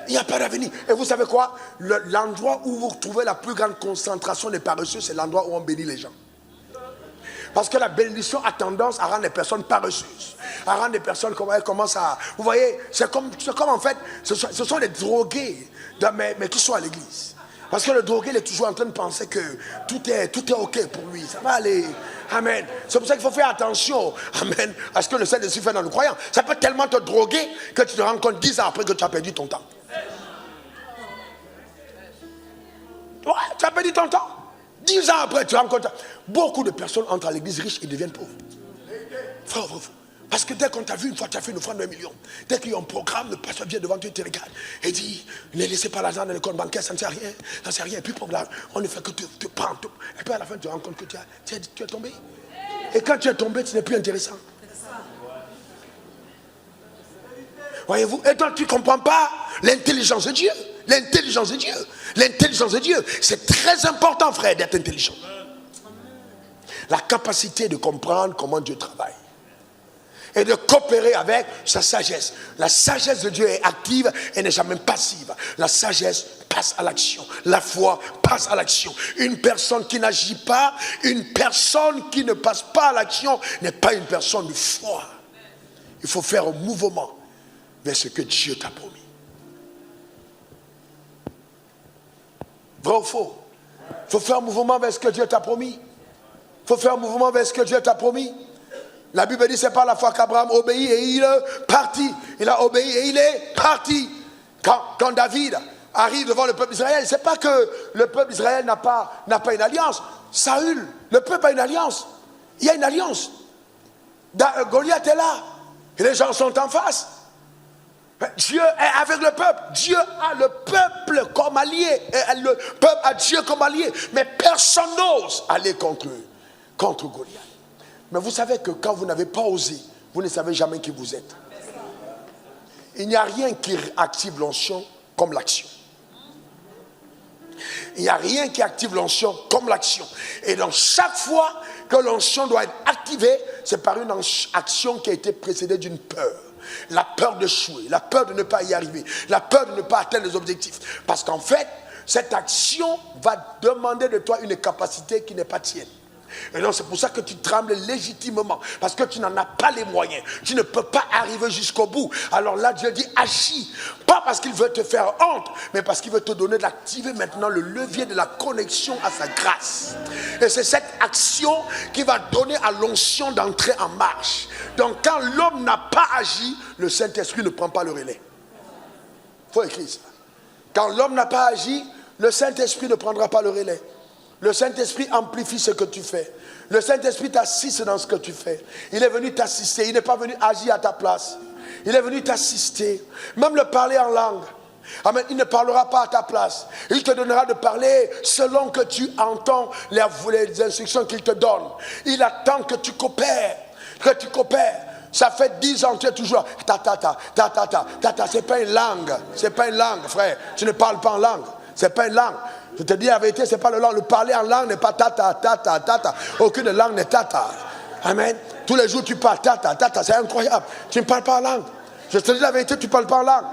Il n'y a pas d'avenir. Et vous savez quoi? L'endroit où vous retrouvez la plus grande concentration des paresseux, c'est l'endroit où on bénit les gens. Parce que la bénédiction a tendance à rendre les personnes paresseuses. À rendre les personnes comme elles commencent à... Vous voyez, c'est comme en fait, ce sont des drogués, mais qui sont à l'église. Parce que le drogué, il est toujours en train de penser que tout est OK pour lui. Ça va aller. Amen. C'est pour ça qu'il faut faire attention, amen, à ce que le Saint-Esprit fait dans le croyant. Ça peut tellement te droguer que tu te rends compte 10 ans après que tu as perdu ton temps. Ouais, tu as perdu ton temps. 10 ans après, tu te rends compte. Beaucoup de personnes entrent à l'église riche et deviennent pauvres. Frère. Parce que dès qu'on t'a vu une fois, tu as fait une offrande de 1 million. Dès qu'il y a un programme, le pasteur vient devant toi, il te regarde et dit, ne laissez pas l'argent dans les comptes bancaires, ça ne sert à rien. Ça ne sert à rien. Et puis pour là, on ne fait que te prendre. Et puis à la fin, tu te rends compte que tu es tombé. Et quand tu es tombé, tu n'es plus intéressant. Voyez-vous? Et donc tu ne comprends pas l'intelligence de Dieu. L'intelligence de Dieu. L'intelligence de Dieu. C'est très important, frère, d'être intelligent. La capacité de comprendre comment Dieu travaille. Et de coopérer avec sa sagesse. La sagesse de Dieu est active et n'est jamais passive. La sagesse passe à l'action. La foi passe à l'action. Une personne qui n'agit pas, une personne qui ne passe pas à l'action n'est pas une personne de foi. Il faut faire un mouvement vers ce que Dieu t'a promis. Vrai ou faux? Il faut faire un mouvement vers ce que Dieu t'a promis. Il faut faire un mouvement vers ce que Dieu t'a promis. La Bible dit, c'est pas la foi qu'Abraham obéit et il est parti. Il a obéi et il est parti. Quand David arrive devant le peuple d'Israël, c'est pas que le peuple d'Israël n'a pas une alliance. Saül, le peuple a une alliance. Il y a une alliance. Goliath est là. Et les gens sont en face. Dieu est avec le peuple. Dieu a le peuple comme allié. Et le peuple a Dieu comme allié. Mais personne n'ose aller contre Goliath. Mais vous savez que quand vous n'avez pas osé, vous ne savez jamais qui vous êtes. Il n'y a rien qui active l'onction comme l'action. Il n'y a rien qui active l'onction comme l'action. Et donc chaque fois que l'onction doit être activée, c'est par une action qui a été précédée d'une peur. La peur d'échouer, la peur de ne pas y arriver, la peur de ne pas atteindre les objectifs. Parce qu'en fait, cette action va demander de toi une capacité qui n'est pas tienne. Et donc c'est pour ça que tu trembles légitimement. Parce que tu n'en as pas les moyens. Tu ne peux pas arriver jusqu'au bout. Alors là Dieu dit agis. Pas parce qu'il veut te faire honte, mais parce qu'il veut te donner d'activer maintenant le levier de la connexion à sa grâce. Et c'est cette action qui va donner à l'onction d'entrer en marche. Donc quand l'homme n'a pas agi, le Saint-Esprit ne prend pas le relais. Il faut écrire ça. Quand l'homme n'a pas agi, le Saint-Esprit ne prendra pas le relais. Le Saint-Esprit amplifie ce que tu fais. Le Saint-Esprit t'assiste dans ce que tu fais. Il est venu t'assister. Il n'est pas venu agir à ta place. Il est venu t'assister. Même le parler en langue. Amen. Il ne parlera pas à ta place. Il te donnera de parler selon que tu entends les instructions qu'il te donne. Il attend que tu coopères. Que tu coopères. Ça fait 10 ans que tu es toujours ta. C'est pas une langue. C'est pas une langue, frère. Tu ne parles pas en langue. C'est pas une langue. Je te dis la vérité, c'est pas le langue. Le parler en langue n'est pas tata. Aucune langue n'est tata. Amen. Tous les jours tu parles tata. C'est incroyable. Tu ne parles pas en langue. Je te dis la vérité, tu ne parles pas en langue.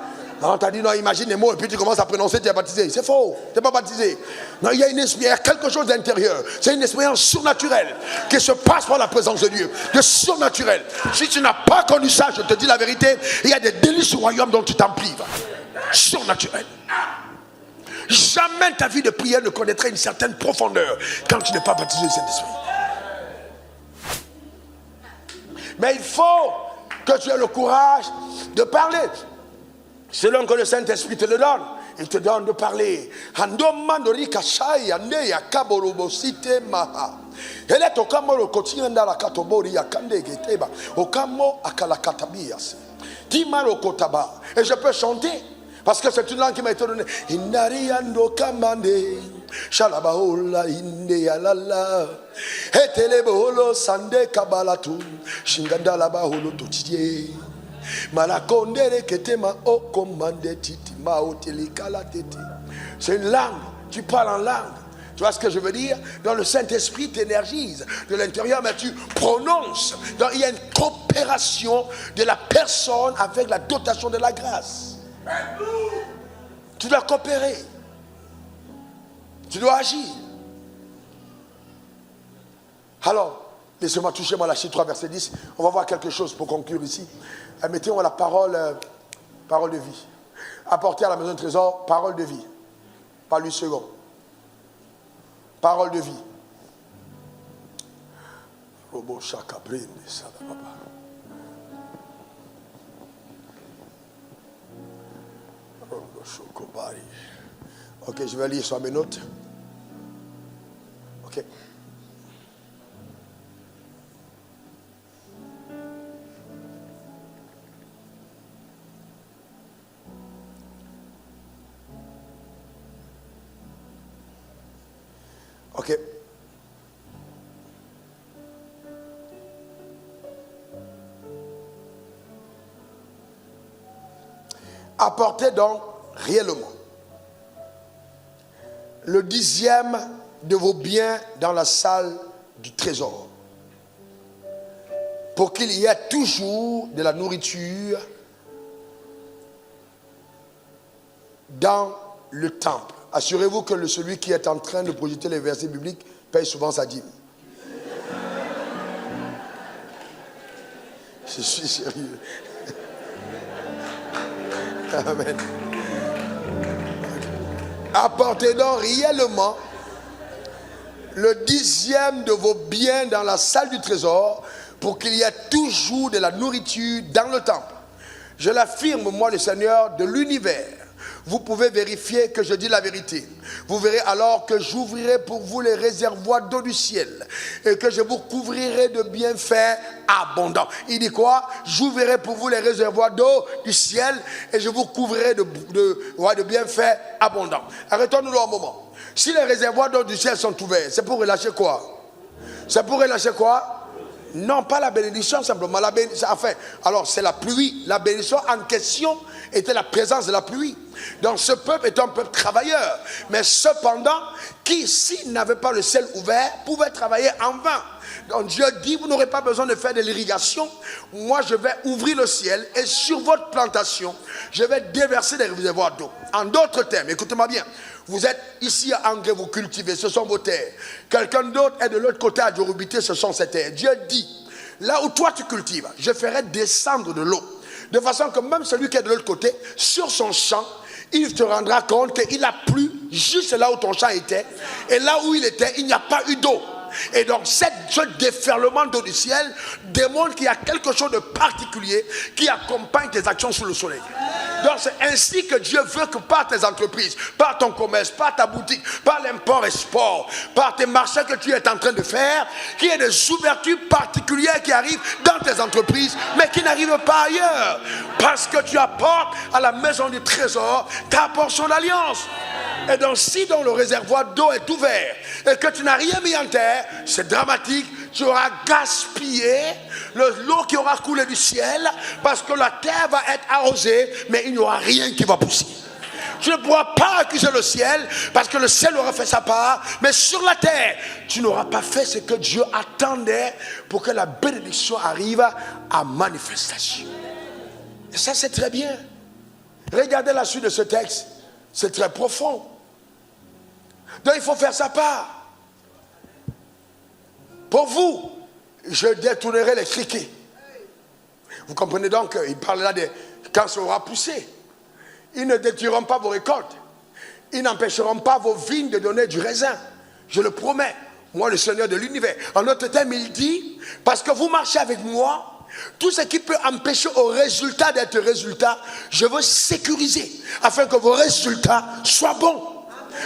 Non, on t'a dit non, imagine les mots et puis tu commences à prononcer, tu es baptisé. C'est faux. Tu n'es pas baptisé. Non, il y a quelque chose d'intérieur. C'est une expérience surnaturelle qui se passe par la présence de Dieu. De surnaturel. Si tu n'as pas connu ça, je te dis la vérité, il y a des délices au royaume dont tu t'en prives. Surnaturel. Jamais ta vie de prière ne connaîtrait une certaine profondeur quand tu n'es pas baptisé du Saint-Esprit. Mais il faut que tu aies le courage de parler selon que le Saint-Esprit te le donne. Il te donne de parler. Et je peux chanter. Parce que c'est une langue qui m'a été donnée. Inariando kamande, shalabaola indealala, etelebolo sande kabalatu, shingandala baholo totidie, malakondere ketema o commande titi mao telikala tete. C'est une langue. Tu parles en langue. Tu vois ce que je veux dire? Dans le Saint-Esprit t'énergise de l'intérieur, mais tu prononces. Donc, il y a une coopération de la personne avec la dotation de la grâce. Tu dois coopérer. Tu dois agir. Alors, laissez-moi toucher Malachie 3, verset 10. On va voir quelque chose pour conclure ici. Mettez-moi la parole de vie. Apportez à la maison de trésor, parole de vie. Pas 8 secondes. Parole de vie. Robo Chakabrine, Sadababa. Robo Chokobari. Ok, je vais lire sur mes notes. Ok. Ok. Apportez donc réellement le 10e de vos biens dans la salle du trésor, pour qu'il y ait toujours de la nourriture dans le temple. Assurez-vous que celui qui est en train de projeter les versets bibliques paye souvent sa dîme. Je suis sérieux. Amen. Apportez donc réellement le 10e de vos biens dans la salle du trésor, pour qu'il y ait toujours de la nourriture dans le temple. Je l'affirme, moi le Seigneur de l'univers. Vous pouvez vérifier que je dis la vérité. Vous verrez alors que j'ouvrirai pour vous les réservoirs d'eau du ciel et que je vous couvrirai de bienfaits abondants. Il dit quoi? J'ouvrirai pour vous les réservoirs d'eau du ciel et je vous couvrirai de bienfaits abondants. Arrêtons-nous un moment. Si les réservoirs d'eau du ciel sont ouverts, c'est pour relâcher quoi? C'est pour relâcher quoi? Non, pas la bénédiction simplement. Enfin, alors c'est la pluie. La bénédiction en question était la présence de la pluie. Donc ce peuple est un peuple travailleur. Mais cependant, qui s'il n'avait pas le ciel ouvert, pouvait travailler en vain. Donc Dieu dit, vous n'aurez pas besoin de faire de l'irrigation. Moi je vais ouvrir le ciel et sur votre plantation, je vais déverser des réservoirs d'eau. En d'autres termes, écoutez-moi bien. Vous êtes ici à Angré, vous cultivez, ce sont vos terres. Quelqu'un d'autre est de l'autre côté à Djorubité, ce sont ses terres. Dieu dit, là où toi tu cultives, je ferai descendre de l'eau. De façon que même celui qui est de l'autre côté, sur son champ, il te rendra compte qu'il a plu juste là où ton champ était. Et là où il était, il n'y a pas eu d'eau. Et donc ce déferlement d'eau du ciel démontre qu'il y a quelque chose de particulier qui accompagne tes actions sous le soleil. Donc c'est ainsi que Dieu veut que par tes entreprises, par ton commerce, par ta boutique, par l'import-export, par tes marchés que tu es en train de faire, qu'il y ait des ouvertures particulières qui arrivent dans tes entreprises, mais qui n'arrivent pas ailleurs. Parce que tu apportes à la maison du trésor ta portion d'alliance. Et donc si dans le réservoir d'eau est ouvert et que tu n'as rien mis en terre, c'est dramatique. Tu auras gaspillé l'eau qui aura coulé du ciel, parce que la terre va être arrosée, mais il n'y aura rien qui va pousser. Tu ne pourras pas accuser le ciel, parce que le ciel aura fait sa part, mais sur la terre, tu n'auras pas fait ce que Dieu attendait pour que la bénédiction arrive à manifestation. Et ça, c'est très bien. Regardez la suite de ce texte, c'est très profond. Donc il faut faire sa part. Pour vous, je détournerai les criquets. Vous comprenez donc, il parle là de quand ça aura poussé. Ils ne détruiront pas vos récoltes. Ils n'empêcheront pas vos vignes de donner du raisin. Je le promets, moi le Seigneur de l'univers. En d'autres termes, il dit, parce que vous marchez avec moi, tout ce qui peut empêcher au résultat d'être résultat, je veux sécuriser, afin que vos résultats soient bons.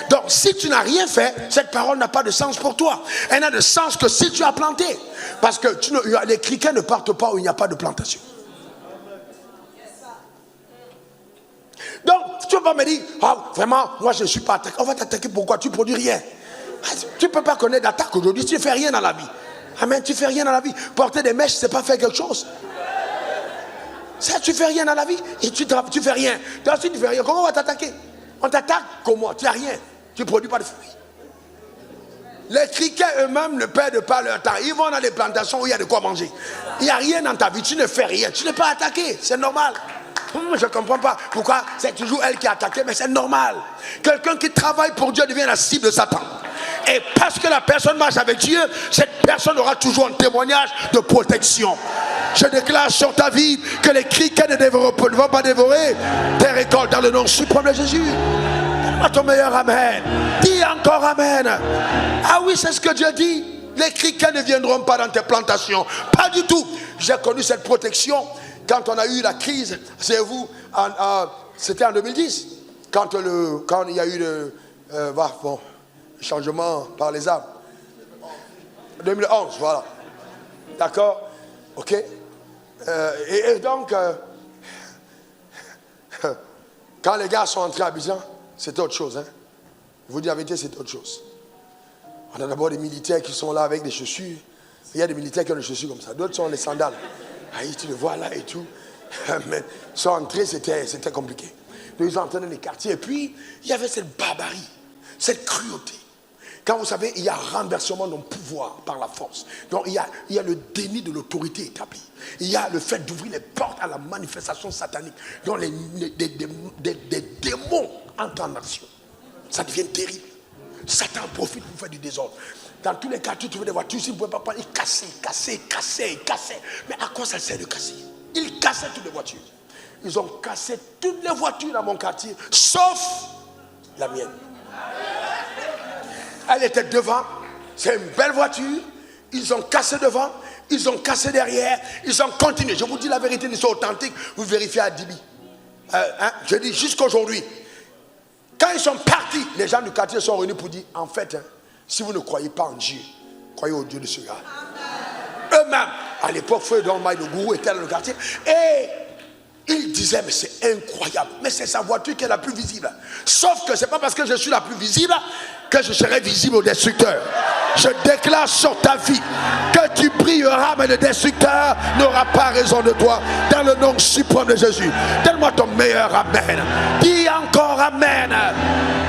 Donc si tu n'as rien fait, cette parole n'a pas de sens pour toi. Elle n'a de sens que si tu as planté. Parce que les criquets ne partent pas où il n'y a pas de plantation. Donc tu ne peux pas me dire, oh, vraiment, moi je ne suis pas attaqué. On va t'attaquer pourquoi? Tu ne produis rien. Tu ne peux pas connaître d'attaque aujourd'hui, tu ne fais rien dans la vie. Amen, tu ne fais rien dans la vie. Porter des mèches, c'est pas faire quelque chose. Ça, tu ne fais rien dans la vie et tu ne fais rien. Ensuite, tu fais rien. Comment on va t'attaquer? On t'attaque comment? Tu n'as rien. Tu ne produis pas de fruits. Les criquets eux-mêmes ne perdent pas leur temps. Ils vont dans des plantations où il y a de quoi manger. Il n'y a rien dans ta vie. Tu ne fais rien. Tu n'es pas attaqué. C'est normal. Je ne comprends pas pourquoi c'est toujours elle qui est attaquée, mais c'est normal. Quelqu'un qui travaille pour Dieu devient la cible de Satan. Et parce que la personne marche avec Dieu, cette personne aura toujours un témoignage de protection. Je déclare sur ta vie que les criquets ne vont pas dévorer tes récoltes dans le nom suprême de Jésus. Donne-moi ton meilleur amen. Dis encore amen. Ah oui, c'est ce que Dieu dit. Les criquets ne viendront pas dans tes plantations. Pas du tout. J'ai connu cette protection quand on a eu la crise. C'est vous, c'était en 2010. Quand il y a eu le changement par les armes. 2011, voilà. D'accord? Ok? Et donc, quand les gars sont entrés à Abidjan, c'était autre chose. Hein? Je vous dis la vérité, c'était autre chose. On a d'abord des militaires qui sont là avec des chaussures. Il y a des militaires qui ont des chaussures comme ça. D'autres sont les sandales. Ah, tu le vois là et tout. Mais ils sont entrés, c'était compliqué. Donc ils sont entrés dans les quartiers. Et puis, il y avait cette barbarie, cette cruauté. Quand vous savez, il y a renversement de pouvoir par la force. Donc il y a le déni de l'autorité établie. Il y a le fait d'ouvrir les portes à la manifestation satanique. Donc des démons entrent en action. Ça devient terrible. Satan profite pour faire du désordre. Dans tous les quartiers, tu veux des voitures, si vous ne pouvez pas prendre, ils cassaient. Mais à quoi ça sert de casser? Ils cassaient toutes les voitures. Ils ont cassé toutes les voitures dans mon quartier, sauf la mienne. Elle était devant, c'est une belle voiture. Ils ont cassé devant, ils ont cassé derrière, ils ont continué. Je vous dis la vérité, ils sont authentiques. Vous vérifiez à Dibi. Je dis jusqu'aujourd'hui. Quand ils sont partis, les gens du quartier sont venus pour dire, en fait, si vous ne croyez pas en Dieu, croyez au Dieu de ce gars. Eux-mêmes, à l'époque, Feu Maï, le gourou était dans le quartier, et ils disaient, mais c'est incroyable, mais c'est sa voiture qui est la plus visible. Sauf que ce n'est pas parce que je suis la plus visible que je serai visible au destructeur. Je déclare sur ta vie que tu brilleras, mais le destructeur n'aura pas raison de toi. Dans le nom suprême de Jésus. Donne-moi ton meilleur amen. Dis encore amen.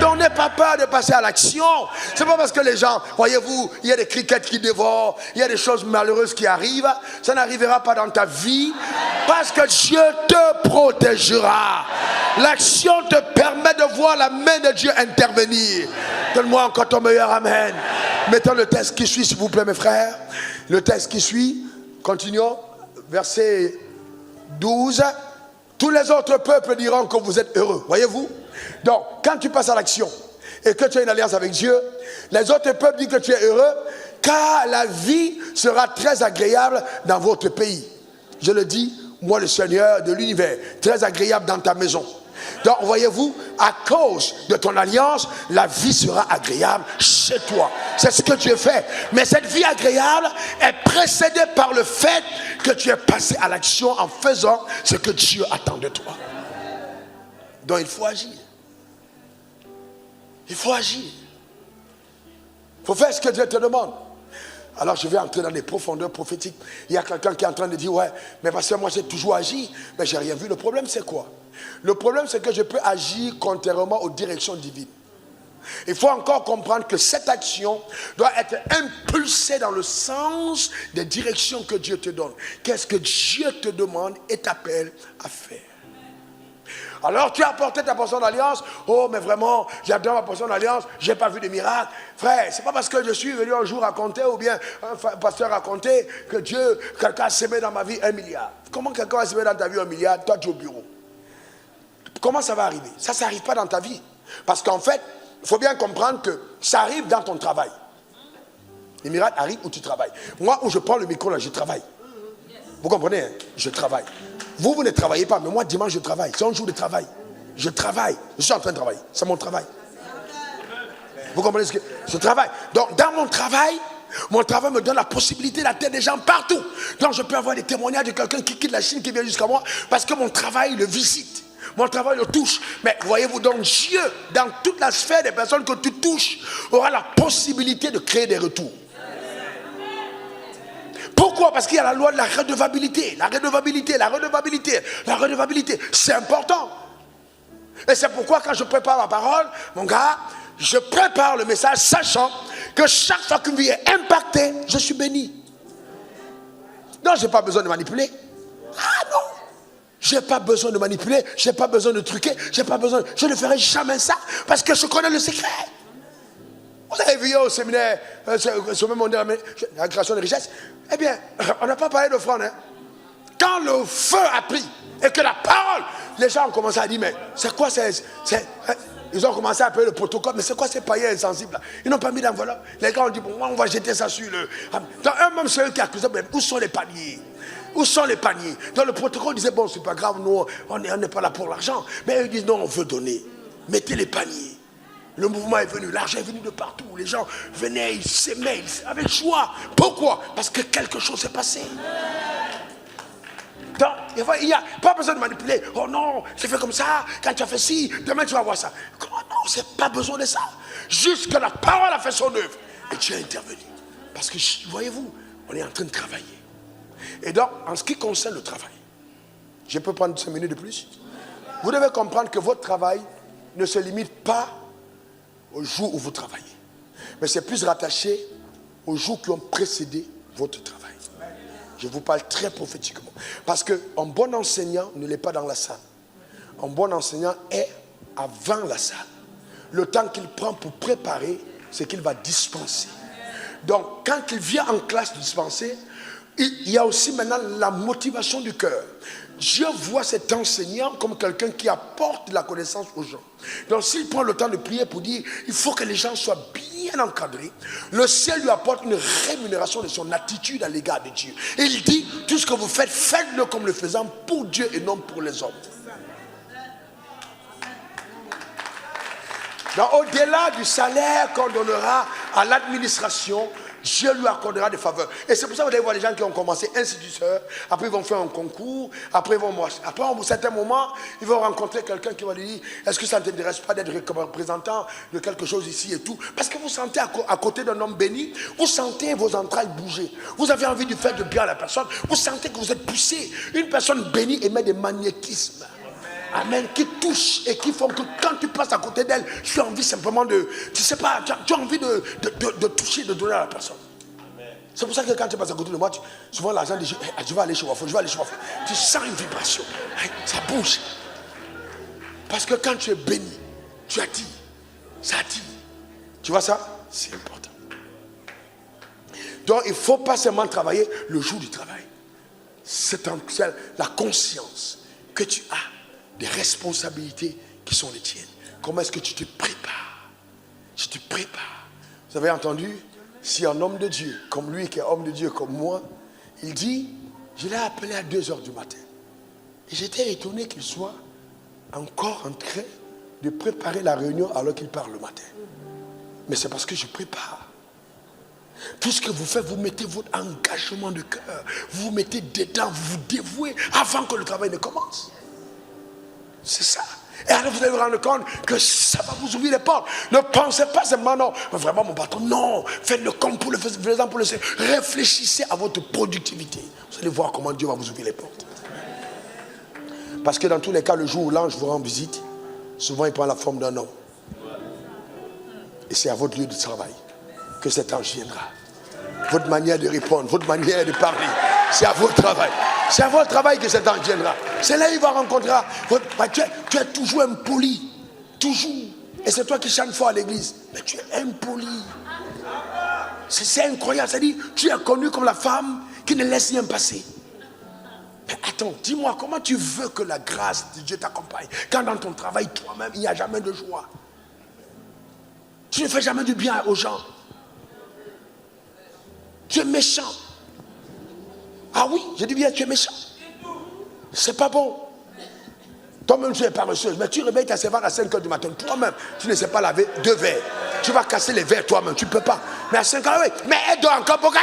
Donc n'aie pas peur de passer à l'action. C'est pas parce que les gens, voyez-vous, il y a des criquettes qui dévorent, il y a des choses malheureuses qui arrivent. Ça n'arrivera pas dans ta vie parce que Dieu te protégera. L'action te permet de voir la main de Dieu intervenir. Donne-moi encore ton meilleur amen. Mettons le texte qui suit, s'il vous plaît, mes frères. Le texte qui suit, continuons. Verset 12. Tous les autres peuples diront que vous êtes heureux. Voyez-vous? Donc, quand tu passes à l'action et que tu as une alliance avec Dieu, les autres peuples disent que tu es heureux, car la vie sera très agréable dans votre pays. Je le dis, moi le Seigneur de l'univers, très agréable dans ta maison. Donc, voyez-vous, à cause de ton alliance, la vie sera agréable chez toi. C'est ce que Dieu fait. Mais cette vie agréable est précédée par le fait que tu es passé à l'action en faisant ce que Dieu attend de toi. Donc, il faut agir. Il faut agir. Il faut faire ce que Dieu te demande. Alors je vais entrer dans les profondeurs prophétiques. Il y a quelqu'un qui est en train de dire, ouais, mais parce que moi j'ai toujours agi, mais j'ai rien vu. Le problème c'est quoi? Le problème c'est que je peux agir contrairement aux directions divines. Il faut encore comprendre que cette action doit être impulsée dans le sens des directions que Dieu te donne. Qu'est-ce que Dieu te demande et t'appelle à faire? Alors tu as apporté ta portion d'alliance. Oh mais vraiment, j'adore ma portion d'alliance. Je n'ai pas vu de miracle. Frère, c'est pas parce que je suis venu un jour raconter, ou bien un pasteur raconter, que Dieu, quelqu'un a semé dans ma vie 1 milliard. Comment quelqu'un a semé dans ta vie 1 milliard? Toi tu es au bureau. Comment ça va arriver? Ça n'arrive pas dans ta vie. Parce qu'en fait, il faut bien comprendre que ça arrive dans ton travail. Les miracles arrivent où tu travailles. Moi, où je prends le micro là, je travaille. Vous comprenez, hein? Je travaille. Vous, vous ne travaillez pas, mais moi, dimanche, je travaille. C'est un jour de travail. Je travaille. Je suis en train de travailler. C'est mon travail. Vous comprenez ce que je travaille? Donc, dans mon travail me donne la possibilité d'atteindre des gens partout. Donc, je peux avoir des témoignages de quelqu'un qui quitte la Chine, qui vient jusqu'à moi, parce que mon travail le visite. Mon travail le touche. Mais voyez-vous, donc Dieu, dans toute la sphère des personnes que tu touches, aura la possibilité de créer des retours. Pourquoi? Parce qu'il y a la loi de la redevabilité. La redevabilité. C'est important. Et c'est pourquoi quand je prépare ma parole, mon gars, je prépare le message sachant que chaque fois qu'une vie est impactée, je suis béni. Non, je n'ai pas besoin de manipuler. Ah non. Je n'ai pas besoin de manipuler, je n'ai pas besoin de truquer, je ne ferai jamais ça parce que je connais le secret. Vous avez vu au séminaire, sur le monde de la création de richesse, eh bien, on n'a pas parlé d'offrande. Hein. Quand le feu a pris et que la parole, les gens ont commencé à dire, mais c'est quoi Ils ont commencé à payer le protocole. Mais c'est quoi ces païens insensibles là? Ils n'ont pas mis d'enveloppe. Les gars ont dit, bon, on va jeter ça sur le... Dans eux-mêmes, c'est eux qui accusaient, mais où sont les paniers? Où sont les paniers? Dans le protocole, ils disaient, bon, c'est pas grave, nous, on n'est pas là pour l'argent. Mais eux disent, non, on veut donner. Mettez les paniers. Le mouvement est venu, l'argent est venu de partout. Les gens venaient, ils s'aimaient, avec joie. Pourquoi? Parce que quelque chose s'est passé. Donc, il n'y a pas besoin de manipuler. Oh non, c'est fait comme ça. Quand tu as fait ci, demain tu vas voir ça. Non, c'est pas besoin de ça. Juste que la parole a fait son œuvre. Et tu as intervenu. Parce que, voyez-vous, on est en train de travailler. Et donc, en ce qui concerne le travail, je peux prendre 5 minutes de plus. Vous devez comprendre que votre travail ne se limite pas au jour où vous travaillez. Mais c'est plus rattaché aux jours qui ont précédé votre travail. Je vous parle très prophétiquement. Parce qu'un bon enseignant ne l'est pas dans la salle. Un bon enseignant est avant la salle. Le temps qu'il prend pour préparer ce qu'il va dispenser. Donc, quand il vient en classe dispenser, il y a aussi maintenant la motivation du cœur. Dieu voit cet enseignant comme quelqu'un qui apporte de la connaissance aux gens. Donc s'il prend le temps de prier pour dire il faut que les gens soient bien encadrés, le ciel lui apporte une rémunération de son attitude à l'égard de Dieu. Et il dit tout ce que vous faites, faites-le comme le faisant pour Dieu et non pour les hommes. Donc au-delà du salaire qu'on donnera à l'administration, Dieu lui accordera des faveurs. Et c'est pour ça que vous allez voir les gens qui ont commencé instituteurs, après ils vont faire un concours, après ils vont marcher. Après, à un certain moment, ils vont rencontrer quelqu'un qui va lui dire est-ce que ça ne t'intéresse pas d'être représentant de quelque chose ici et tout? Parce que vous sentez à côté d'un homme béni, vous sentez vos entrailles bouger. Vous avez envie de faire du bien à la personne, vous sentez que vous êtes poussé. Une personne bénie émet des magnétismes. Amen, qui touche et qui font que quand tu passes à côté d'elle, tu as envie simplement de, tu sais pas, tu as envie de toucher, de donner à la personne. C'est pour ça que quand tu passes à côté de moi, souvent l'argent dit, je vais aller chez Wafo, je vais aller chez Wafo. Tu sens une vibration, ça bouge. Parce que quand tu es béni, tu attires, ça attire. Tu vois ça? C'est important. Donc il ne faut pas seulement travailler le jour du travail. C'est la conscience que tu as des responsabilités qui sont les tiennes. Comment est-ce que tu te prépares? Tu te prépares. Vous avez entendu? Si un homme de Dieu, comme lui qui est homme de Dieu comme moi, il dit, je l'ai appelé à 2h du matin. Et j'étais étonné qu'il soit encore en train de préparer la réunion alors qu'il part le matin. Mais c'est parce que je prépare. Tout ce que vous faites, vous mettez votre engagement de cœur. Vous vous mettez dedans, vous vous dévouez avant que le travail ne commence. C'est ça. Et alors vous allez vous rendre compte que ça va vous ouvrir les portes. Ne pensez pas seulement non, mais vraiment mon patron, non. Faites-le comme pour le faisant pour le Seigneur. Réfléchissez à votre productivité. Vous allez voir comment Dieu va vous ouvrir les portes. Parce que dans tous les cas, le jour où l'ange vous rend visite, souvent il prend la forme d'un homme. Et c'est à votre lieu de travail que cet ange viendra. Votre manière de répondre, votre manière de parler, c'est à votre travail. C'est à votre travail que cet ange viendra. C'est là qu'il va rencontrer. Tu es toujours impoli. Toujours. Et c'est toi qui chantes fort à l'église. Mais tu es impoli. C'est incroyable. C'est-à-dire, tu es connu comme la femme qui ne laisse rien passer. Mais attends, dis-moi, comment tu veux que la grâce de Dieu t'accompagne quand dans ton travail, toi-même, il n'y a jamais de joie? Tu ne fais jamais du bien aux gens. Tu es méchant. Ah oui, je dis bien, tu es méchant. C'est pas bon. Toi-même, tu es paresseuse, mais tu réveilles ta servante à 5h du matin. Toi-même, tu ne sais pas laver 2 verres. Tu vas casser les verres toi-même, tu ne peux pas. Mais à 5h, oui, mais elle doit encore pourquoi?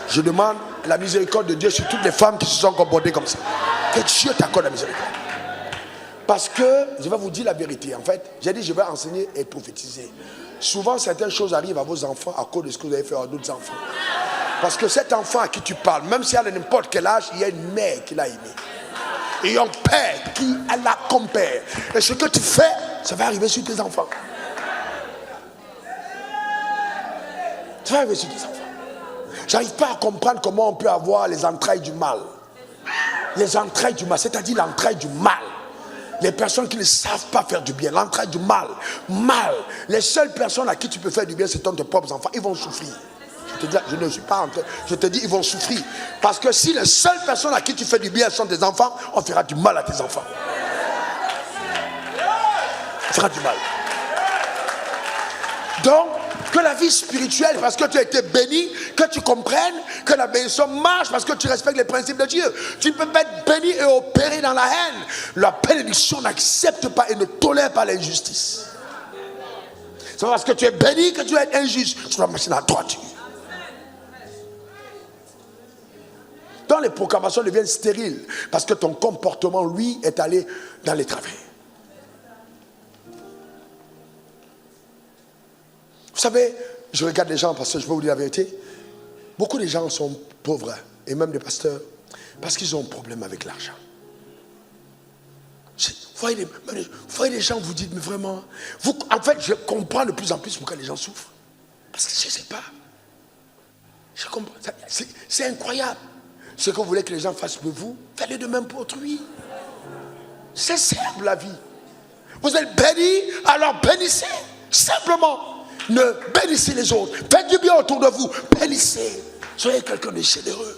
Je demande la miséricorde de Dieu sur toutes les femmes qui se sont comportées comme ça. Que Dieu t'accorde la miséricorde. Parce que, je vais vous dire la vérité, en fait, j'ai dit je vais enseigner et prophétiser. Souvent, certaines choses arrivent à vos enfants à cause de ce que vous avez fait à d'autres enfants. Parce que cet enfant à qui tu parles, même si elle a n'importe quel âge, il y a une mère qui l'a aimé. Et un père qui l'a comme père. Et ce que tu fais, ça va arriver sur tes enfants. Ça va arriver sur tes enfants. J'arrive pas à comprendre comment on peut avoir les entrailles du mal. Les entrailles du mal, c'est-à-dire l'entraille du mal. Les personnes qui ne savent pas faire du bien, l'entraille du mal. Mal. Les seules personnes à qui tu peux faire du bien, ce sont tes propres enfants. Ils vont souffrir. Je te dis, je ne suis pas en train. Je te dis, ils vont souffrir. Parce que si les seules personnes à qui tu fais du bien sont tes enfants, on fera du mal à tes enfants. fera du mal. Donc, que la vie spirituelle, parce que tu as été béni, que tu comprennes que la bénédiction marche parce que tu respectes les principes de Dieu. Tu ne peux pas être béni et opérer dans la haine. La bénédiction n'accepte pas et ne tolère pas l'injustice. C'est parce que tu es béni que tu vas être injuste. Tu vas marcher dans la droiture. Donc les proclamations deviennent stériles parce que ton comportement, lui, est allé dans les travers. Vous savez, je regarde les gens parce que je vais vous dire la vérité. Beaucoup de gens sont pauvres, et même des pasteurs, parce qu'ils ont un problème avec l'argent. Vous voyez les gens, vous dites, mais vraiment, en fait, je comprends de plus en plus pourquoi les gens souffrent. Parce que je ne sais pas. Je comprends. C'est incroyable. Ce que vous voulez que les gens fassent pour vous, faites-le de même pour autrui. C'est simple la vie. Vous êtes bénis, alors bénissez. Simplement. Ne bénissez les autres. Faites du bien autour de vous. Bénissez. Soyez quelqu'un de généreux.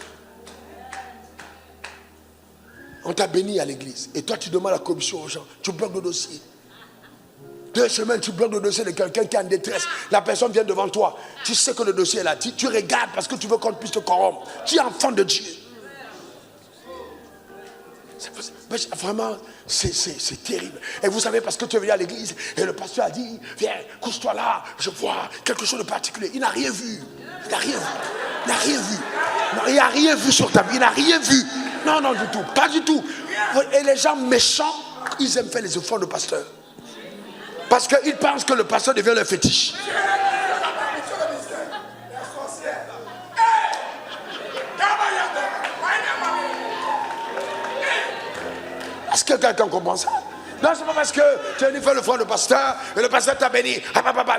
On t'a béni à l'église. Et toi, tu demandes la commission aux gens. Tu bloques le dossier. 2 semaines, tu bloques le dossier de quelqu'un qui est en détresse. La personne vient devant toi. Tu sais que le dossier est là. Tu regardes parce que tu veux qu'on puisse te corrompre. Tu es enfant de Dieu. Vraiment, c'est terrible. Et vous savez, parce que tu es venu à l'église et le pasteur a dit, viens, couche-toi là, je vois quelque chose de particulier. Il n'a rien vu. Il n'a rien vu. Il n'a rien vu. Non, il n'a rien vu sur ta vie. Il n'a rien vu. Non, non, du tout. Pas du tout. Et les gens méchants, ils aiment faire les efforts de pasteur. Parce qu'ils pensent que le pasteur devient leur fétiche. Est-ce que quelqu'un comprend ça? Non, c'est pas parce que tu es venu faire le front de pasteur et le pasteur t'a béni.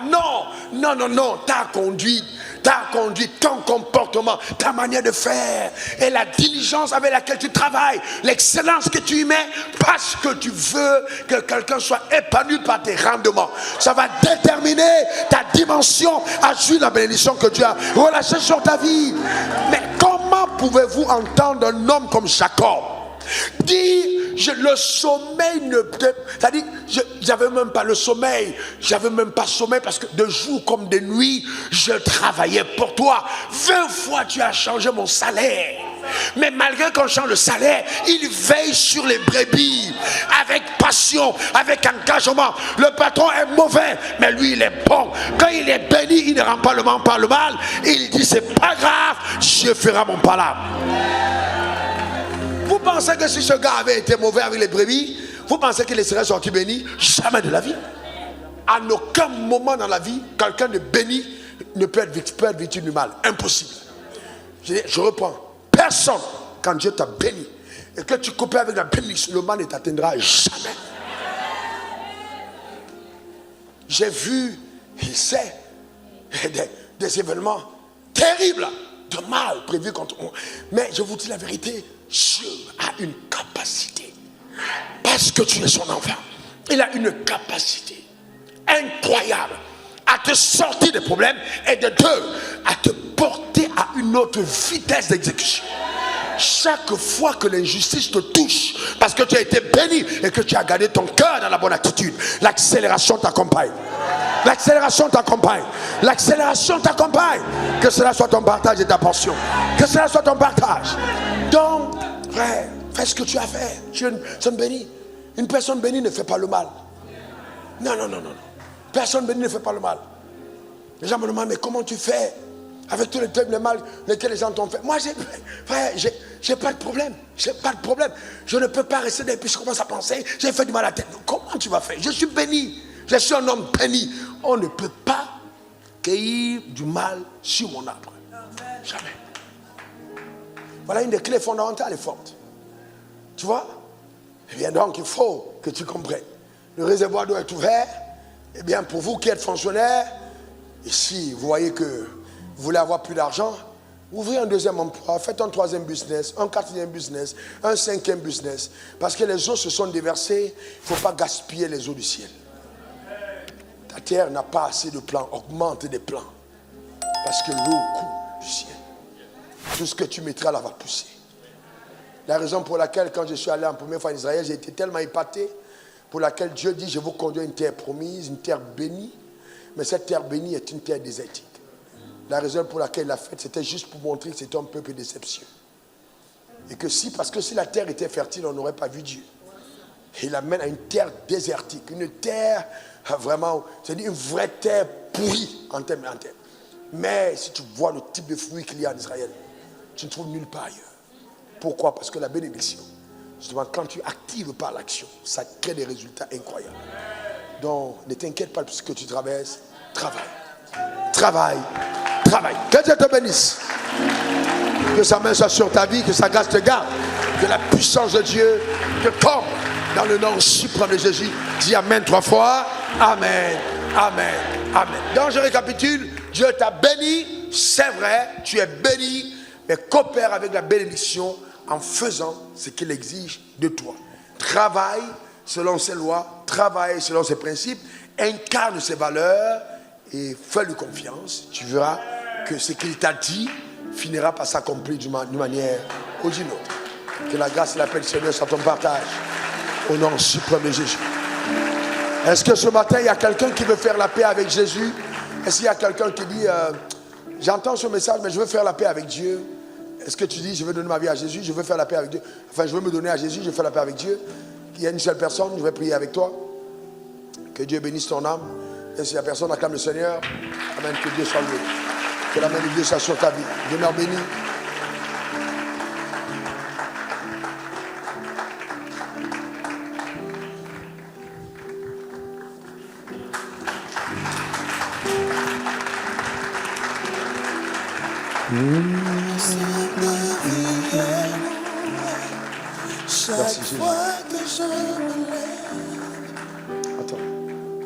Non, non, non, non. Ta conduite, ton comportement, ta manière de faire et la diligence avec laquelle tu travailles, l'excellence que tu y mets parce que tu veux que quelqu'un soit épanoui par tes rendements. Ça va déterminer ta dimension à suivre la bénédiction que Dieu a relâchée sur ta vie. Mais comment pouvez-vous entendre un homme comme Jacob dire le sommeil ne peut, c'est-à-dire j'avais même pas le sommeil, j'avais même pas sommeil parce que de jour comme de nuit je travaillais pour toi. 20 fois tu as changé mon salaire, mais malgré qu'on change le salaire, il veille sur les brebis avec passion, avec engagement. Le patron est mauvais, mais lui il est bon. Quand il est béni, il ne rend pas le mal par le mal. Il dit c'est pas grave, Dieu fera mon palabre. Vous pensez que si ce gars avait été mauvais avec les brebis, vous pensez qu'il serait sorti béni? Jamais de la vie. À aucun moment dans la vie, quelqu'un de béni ne peut être victime du mal. Impossible. Je reprends. Personne, quand Dieu t'a béni et que tu coupes avec la bénédiction, le mal ne t'atteindra jamais. J'ai vu, il sait, des événements terribles de mal prévus contre moi. Mais je vous dis la vérité, Dieu a une capacité, parce que tu es son enfant, il a une capacité incroyable à te sortir des problèmes et de deux, à te porter à une autre vitesse d'exécution. Chaque fois que l'injustice te touche, parce que tu as été béni et que tu as gardé ton cœur dans la bonne attitude, l'accélération t'accompagne. L'accélération t'accompagne. L'accélération t'accompagne. Que cela soit ton partage et ta portion. Que cela soit ton partage. Donc, frère, fais ce que tu as fait. Tu es une personne bénie. Une personne bénie ne fait pas le mal. Non, non, non, non. Personne bénie ne fait pas le mal. Les gens me demandent, mais comment tu fais avec tous les trucs, le mal lesquels les gens t'ont fait? Moi, j'ai pas de problème. J'ai pas de problème. Je ne peux pas rester depuis que je commence à penser, j'ai fait du mal à la tête. Comment tu vas faire? Je suis béni. Je suis un homme béni. On ne peut pas cueillir du mal sur mon arbre. Jamais. Voilà une des clés fondamentales et fortes. Tu vois? Eh bien donc, il faut que tu comprennes. Le réservoir doit être ouvert. Eh bien, pour vous qui êtes fonctionnaire, et si vous voyez que vous voulez avoir plus d'argent, ouvrez un deuxième emploi, faites un troisième business, un quatrième business, un cinquième business. Parce que les eaux se sont déversées, il ne faut pas gaspiller les eaux du ciel. Ta terre n'a pas assez de plans, augmente des plans. Parce que l'eau coule du ciel. Tout ce que tu mettras là va pousser. La raison pour laquelle, quand je suis allé en première fois en Israël, j'ai été tellement épaté pour laquelle Dieu dit, je vous conduis à une terre promise, une terre bénie. Mais cette terre bénie est une terre désertique. La raison pour laquelle il l'a faite, c'était juste pour montrer que c'était un peuple déception. Et que parce que si la terre était fertile, on n'aurait pas vu Dieu. Et il l'amène à une terre désertique, une terre vraiment, c'est-à-dire une vraie terre pourrie en termes. Mais si tu vois le type de fruits qu'il y a en Israël, tu ne trouves nulle part ailleurs. Pourquoi? Parce que la bénédiction, justement, quand tu actives par l'action, ça crée des résultats incroyables. Donc, ne t'inquiète pas de ce que tu traverses. Travaille. Que Dieu te bénisse. Que sa main soit sur ta vie, que sa grâce te garde. Que la puissance de Dieu te tombe dans le nom suprême de Jésus. Dis Amen 3 fois. Amen. Donc, je récapitule. Dieu t'a béni. C'est vrai, tu es béni. Mais coopère avec la bénédiction en faisant ce qu'il exige de toi. Travaille selon ses lois, travaille selon ses principes, incarne ses valeurs et fais-lui confiance. Tu verras que ce qu'il t'a dit finira par s'accomplir d'une manière ou d'une autre. Que la grâce et la paix du Seigneur soient ton partage. Au nom suprême de Jésus. Est-ce que ce matin, il y a quelqu'un qui veut faire la paix avec Jésus? Est-ce qu'il y a quelqu'un qui dit, j'entends ce message, mais je veux faire la paix avec Dieu? Est-ce que tu dis, je veux donner ma vie à Jésus, je veux faire la paix avec Dieu? Enfin, je veux me donner à Jésus, je veux faire la paix avec Dieu. Il y a une seule personne, je vais prier avec toi. Que Dieu bénisse ton âme. Et si la personne acclame le Seigneur, amen, que Dieu soit loué. Que la main de Dieu soit sur ta vie. Demeure béni. Merci Jésus. Attends.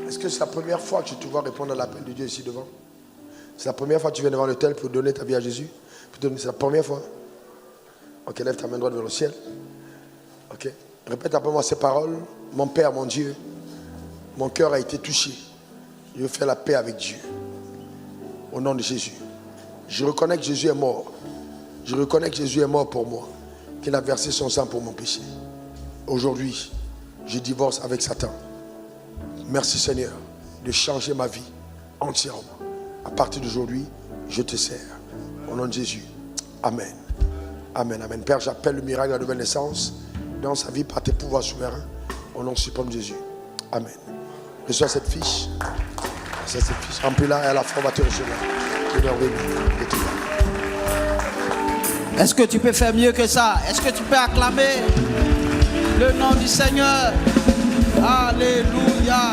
Est-ce que c'est la première fois que tu vas répondre à l'appel de Dieu ici devant? C'est la première fois que tu viens devant l'autel pour donner ta vie à Jésus? C'est la première fois? Ok, lève ta main droite vers le ciel. Ok. Répète après moi ces paroles. Mon Père, mon Dieu, mon cœur a été touché. Je veux faire la paix avec Dieu. Au nom de Jésus. Je reconnais que Jésus est mort. Je reconnais que Jésus est mort pour moi. Qu'il a versé son sang pour mon péché. Aujourd'hui, je divorce avec Satan. Merci Seigneur de changer ma vie entièrement. À partir d'aujourd'hui, je te sers. Au nom de Jésus. Amen. Père, j'appelle le miracle de la nouvelle naissance dans sa vie par tes pouvoirs souverains. Au nom suprême de Jésus. Amen. Reçois cette fiche. Remplis-la et à la fois on va te recevoir. Est-ce que tu peux faire mieux que ça? Est-ce que tu peux acclamer le nom du Seigneur? Alléluia.